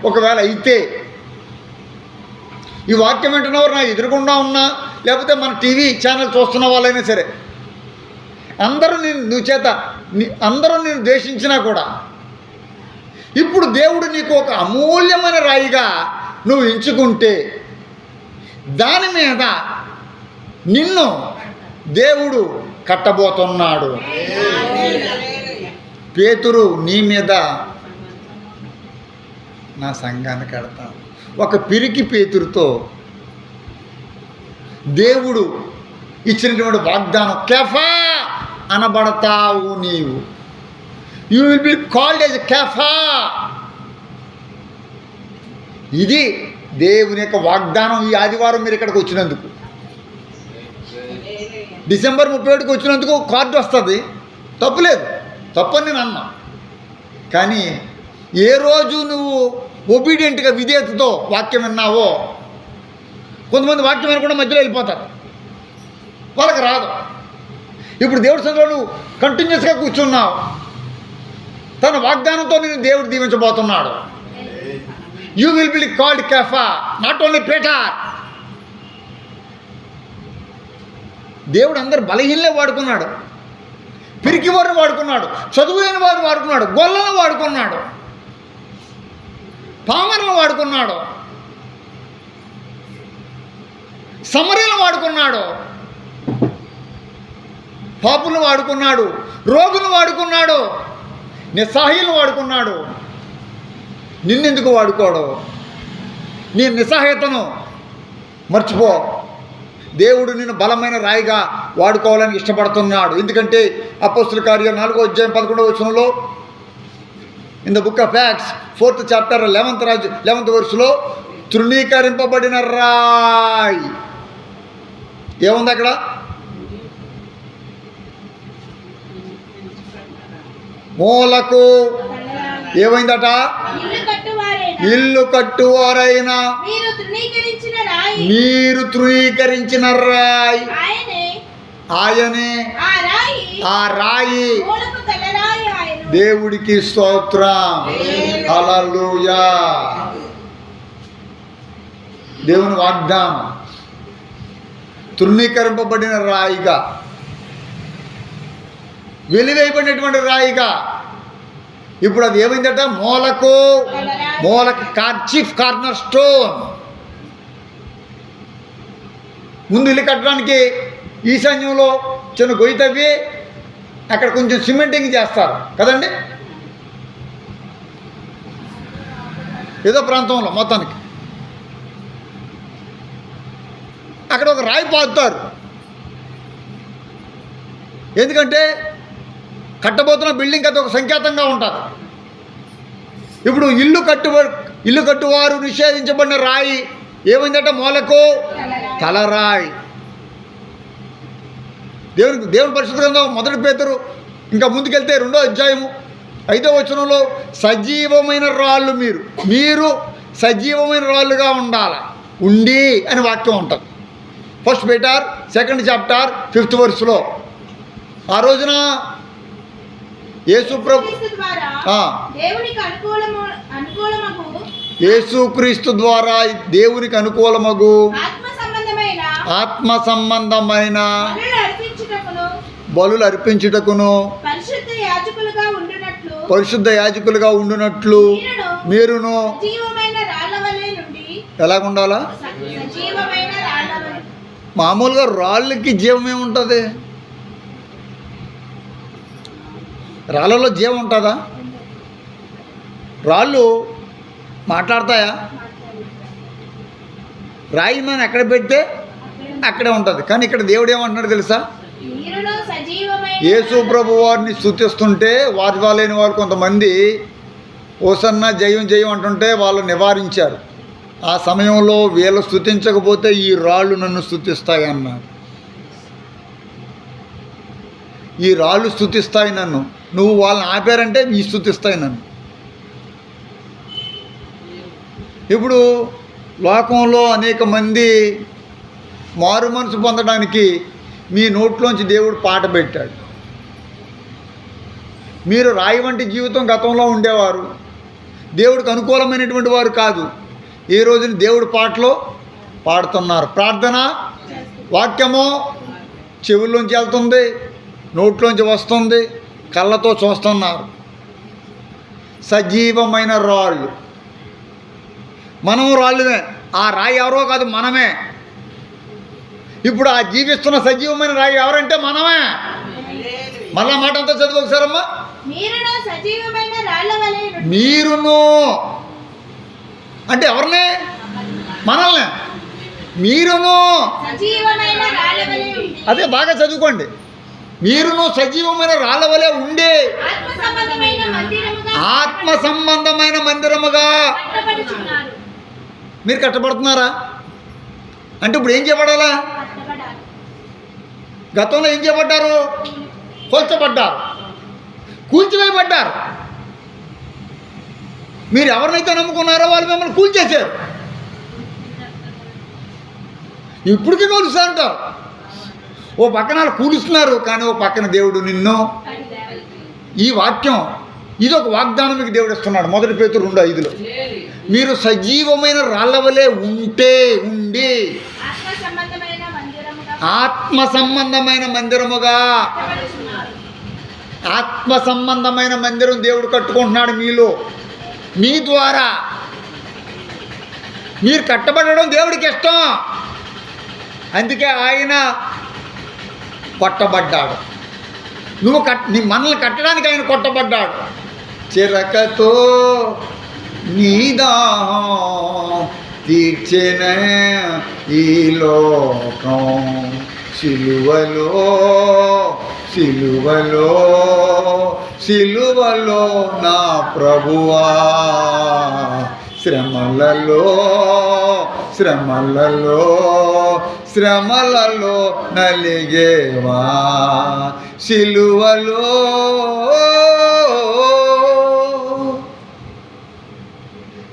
ఒకవేళ అయితే, ఈ వాక్యం వింటున్నవారు నా ఎదురుగుండా ఉన్నా, లేకపోతే మన టీవీ ఛానల్ చూస్తున్న వాళ్ళైనా సరే, అందరూ అందరూ నేను ద్వేషించినా కూడా, ఇప్పుడు దేవుడు నీకు ఒక అమూల్యమైన రాయిగా నువ్వు ఎంచుకుంటే, దాని మీద నిన్ను దేవుడు కట్టబోతున్నాడు. పేతురు, నీ మీద నా సంఘాన్ని కడతాను. ఒక పిరికి పేతురుతో దేవుడు ఇచ్చినటువంటి వాగ్దానం, కెఫా అనబడతావు నీవు. You will be called as Kepha. ఇది దేవుని యొక్క వాగ్దానం. ఈ ఆదివారం మీరు ఇక్కడికి వచ్చినందుకు, డిసెంబర్ 31కి వచ్చినందుకు కార్డు వస్తుంది, తప్పులేదు, తప్పని నేను అన్నా. కానీ ఏ రోజు నువ్వు ఒబీడియంట్గా విధేయతతో వాక్యం విన్నావో, కొంతమంది వాక్యం వినకుండా మధ్యలో వెళ్ళిపోతారు, వాళ్ళకి రాదు. ఇప్పుడు దేవుడి సందులో నువ్వు కంటిన్యూస్గా కూర్చున్నావు, తన వాగ్దానంతో నేను దేవుడు దీవించబోతున్నాడు. You will be called Kepha, not only Peter. దేవుడు అందరు బలహీనలే వాడుకున్నాడు, పిరికి వారిని వాడుకున్నాడు, చదువు లేని వారిని వాడుకున్నాడు, గొల్లను వాడుకున్నాడు, పామరులను వాడుకున్నాడు, సమరీలను వాడుకున్నాడు, పాపులను వాడుకున్నాడు, రోగులను వాడుకున్నాడు, నిస్సహాయులను వాడుకున్నాడు. నిన్నెందుకు వాడుకోడు? నీ నిస్సహాయతను మర్చిపో. దేవుడు నిన్ను బలమైన రాయిగా వాడుకోవాలని ఇష్టపడుతున్నాడు. ఎందుకంటే అపోస్తుల కార్యం 4వ అధ్యాయం 11వ వచనంలో, in the book of acts 4th chapter 11th వర్స్లో, తృణీకరింపబడిన రాయి ఏముంది అక్కడ? మూలకు ఏమైందట? ఇల్లు కట్టువారైనా మీరు తృణీకరించిన రాయి, ఆయనే ఆ రాయి. దేవుడికి స్తోత్రం, హల్లెలూయా. దేవుని వాగ్దానం, తృణీకరింపబడిన రాయిగా, వెలివేయబడినటువంటి రాయిగా. ఇప్పుడు అది ఏమైందట? మూలకు చీఫ్ కార్నర్ స్టోన్. ముందు ఇల్లు కట్టడానికి ఈశాన్యంలో చిన్న గొయ్యి తవ్వి అక్కడ కొంచెం సిమెంటింగ్ చేస్తారు కదండి, ఏదో ప్రాంతంలో మొత్తానికి. అక్కడ ఒక రాయి పాతుతారు, ఎందుకంటే కట్టబోతున్న బిల్డింగ్ అది ఒక సంకేతంగా ఉంటుంది. ఇప్పుడు ఇల్లు కట్టువారు నిషేధించబడిన రాయి ఏమైందంటే మూలకు తలరాయి. దేవుని పరిశుద్ధ గ్రంథం 1 పేతురు ఇంకా ముందుకెళ్తే 2వ అధ్యాయము 5వ వచనంలో, సజీవమైన రాళ్ళు మీరు సజీవమైన రాళ్ళుగా ఉండాలి. ఉండి అని వాక్యం ఉంటుంది. 1 Peter 2nd chapter 5th verse. ఆ రోజున యేసుక్రీస్తు ద్వారా ఆ. దేవునికి అనుకూలమగు యేసుక్రీస్తు ద్వారా దేవునికి అనుకూలమగు ఆత్మ సంబంధమైన బలులు అర్పించుటకును పరిశుద్ధ యాజకులుగా ఉండునట్లు మీరును సజీవమైన రాళ్ల వలె నుండి ఎలాగుండాలా? సజీవమైన రాళ్ల వలె. మామూలుగా రాళ్ళకి జీవం ఏముంటుంది? రాళ్ళలో జీవం ఉంటుందా? రాళ్ళు మాట్లాడతాయా? రాయి మనం ఎక్కడ పెడితే అక్కడే ఉంటుంది. కానీ ఇక్కడ దేవుడు ఏమంటున్నాడు తెలుసా? మీరును సజీవమైన యేసు ప్రభు వారిని స్తుతిస్తుంటే వాలేని వారు కొంతమంది ఓసన్న జయం జయం అంటుంటే వాళ్ళు నివారించారు. ఆ సమయంలో వీళ్ళు స్తుతించకపోతే ఈ రాళ్ళు నన్ను స్తుతిస్తాయి అన్నారు. ఈ రాళ్ళు స్తుతిస్తాయి నన్ను, నువ్వు వాళ్ళని ఆపారంటే ఈ స్తుతిస్తాయి నన్ను. ఇప్పుడు లోకంలో అనేక మంది మారు మనసు పొందడానికి మీ నోట్లోంచి దేవుడు పాట పెట్టాడు. మీరు రాయి వంటి జీవితం గతంలో ఉండేవారు, దేవుడికి అనుకూలమైనటువంటి వారు కాదు. ఈ రోజున దేవుడి పాటలో పాడుతున్నారు. ప్రార్థన వాక్యము చెవుల్లోంచి వెళ్తుంది, నోట్లోంచి వస్తుంది, కళ్ళతో చూస్తున్నారు. సజీవమైన రాళ్ళు. మనము రాళ్ళుమే, ఆ రాయి ఎవరో కాదు, మనమే. ఇప్పుడు ఆ జీవిస్తున్న సజీవమైన రాయి ఎవరంటే మనమే. మళ్ళా మాట అంతా చదువు ఒకసారమ్మా. మీరును సజీవమైన రాళ్ల వలె నుండి. మీరును అంటే ఎవరిని? మనల్ని. మీరును సజీవమైన రాళ్ల వలె ఉండి. అదే బాగా చదువుకోండి. మీరును సజీవమైన రాళ్ళ వలె ఉండి ఆత్మ సంబంధమైన మందిరముగా కట్టబడుచున్నారు. మీరు కట్టబడుతున్నారా? అంటే ఇప్పుడు ఏం చేయబడాలా? కట్టబడాలి. గతంలో ఏం చేయబడ్డారు? కూల్చబడ్డారు, కూల్చివేయబడ్డారు. మీరు ఎవరినైతే నమ్ముకున్నారో వాళ్ళు మిమ్మల్ని కూల్చేశారు. ఇప్పటికీ కూలుస్తూ ఉంటారు. ఓ పక్కన వాళ్ళు కూలుస్తున్నారు, కానీ ఓ పక్కన దేవుడు నిన్ను. ఈ వాక్యం ఇది ఒక వాగ్దానం మీకు దేవుడు ఇస్తున్నాడు. 1 పేతురు 2:5 మీరు సజీవమైన రాళ్ళ వలె ఉండి ఆత్మ సంబంధమైన మందిరముగా. ఆత్మ సంబంధమైన మందిరం దేవుడు కట్టుకుంటున్నాడు మీలో, మీ ద్వారా. మీరు కట్టబడడం దేవుడికి ఇష్టం. అందుకే ఆయన కొట్టబడ్డాడు. మనల్ని కట్టడానికి ఆయన కొట్టబడ్డాడు. చిరకతో నీదాహం తీర్చిన ఈ లోకం సిలువలో సిలువలో సిలువలో నా ప్రభువా శ్రమలలో శ్రమలలో శ్రమలలో నలిగేవా సిలువలో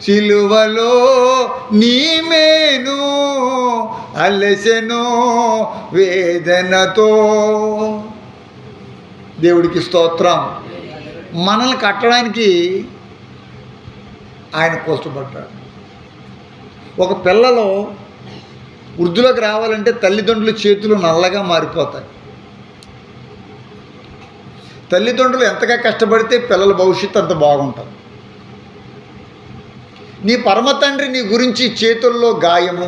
సిలువలో నీమేను అలసెను వేదనతో. దేవుడికి స్తోత్రం. మనల్ని కట్టడానికి ఆయన కష్టపడ్డాడు. ఒక పిల్లలో వృద్ధులకు రావాలంటే తల్లిదండ్రుల చేతులు నల్లగా మారిపోతాయి. తల్లిదండ్రులు ఎంతగా కష్టపడితే పిల్లల భవిష్యత్తు అంత బాగుంటుంది. నీ పరమ తండ్రి నీ గురించి చేతుల్లో గాయము,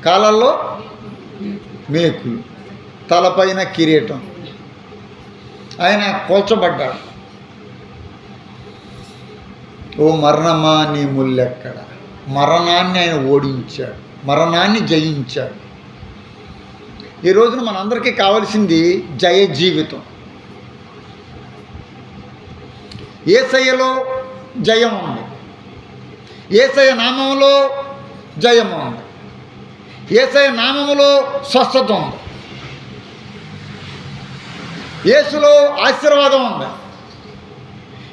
కాళ్ళల్లో మేకులు, తలపైన కిరీటం. ఆయన కూల్చబడ్డాడు. ఓ మరణమా నీ ముల్లెక్కడ. మరణాన్ని ఆయన ఓడించాడు, మరణాన్ని జయించాడు. ఈ రోజున మనందరికీ కావలసింది జయ జీవితం. యేసయ్యలో జయం ఉంది, యేసయ్య నామములో జయము ఉంది, యేసయ్య నామములో స్వస్థత ఉంది, యేసులో ఆశీర్వాదం ఉంది,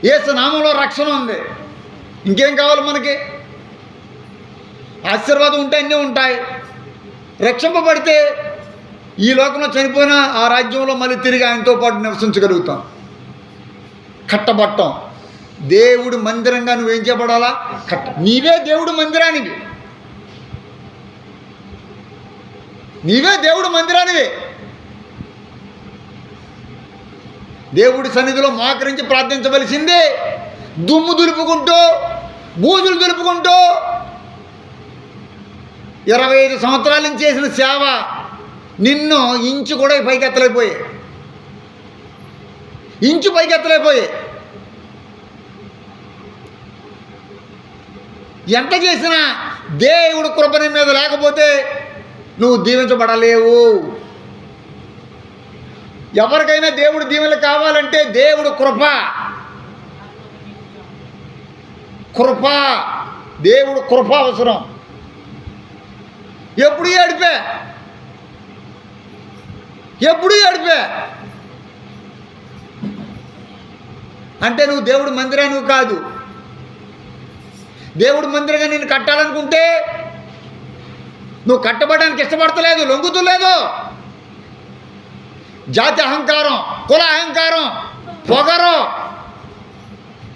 యేసు నామంలో రక్షణ ఉంది. ఇంకేం కావాలి మనకి? ఆశీర్వాదం ఉంటే అన్నీ ఉంటాయి. రక్షింపబడితే ఈ లోకంలో చనిపోయిన ఆ రాజ్యంలో మళ్ళీ తిరిగి ఆయనతో పాటు నివసించగలుగుతాం. కట్టబట్టం దేవుడు మందిరంగా నువ్వేం చేయబడాలా? నీవే దేవుడు మందిరానివి, నీవే దేవుడు మందిరానివి. దేవుడి సన్నిధిలో మోకరించి ప్రార్థించవలసిందే. దుమ్ము దులుపుకుంటూ, బూజులు దులుపుకుంటూ 25 సంవత్సరాల నుంచి చేసిన సేవ నిన్ను ఇంచు కూడా పైకెత్తలేకపోయే, ఇంచు పైకెత్తలేకపోయే. ఎంత చేసినా దేవుడు కృప నీ మీద లేకపోతే నువ్వు దీవించబడలేవు. ఎవరికైనా దేవుడు దీవెనలు కావాలంటే దేవుడు కృప, కృప, దేవుడు కృప అవసరం. ఎప్పుడు ఏడిపే, ఎప్పుడు ఏడిపే అంటే నువ్వు దేవుడు మందిరానికి కాదు. దేవుడు మందిరంగా నిన్ను కట్టాలనుకుంటే నువ్వు కట్టబడడానికి ఇష్టపడతలేదు, లొంగుతులేదు. జాతి అహంకారం, కుల అహంకారం, పొగరు,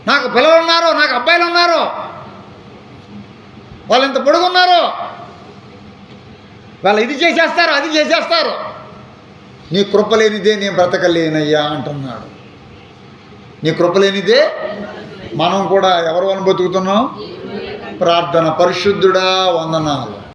నాకు పిల్లలు ఉన్నారు, నాకు అబ్బాయిలు ఉన్నారు, వాళ్ళు ఇంత పొడుగున్నారు, వాళ్ళు ఇది చేసేస్తారు, అది చేసేస్తారు. నీ కృపలేనిదే నేను బ్రతకలేనయ్యా అంటున్నాడు. నీ కృపలేనిదే. మనం కూడా ఎవరి వలన బతుకుతున్నాం? ప్రార్థన. పరిశుద్ధుడా వందనాలు.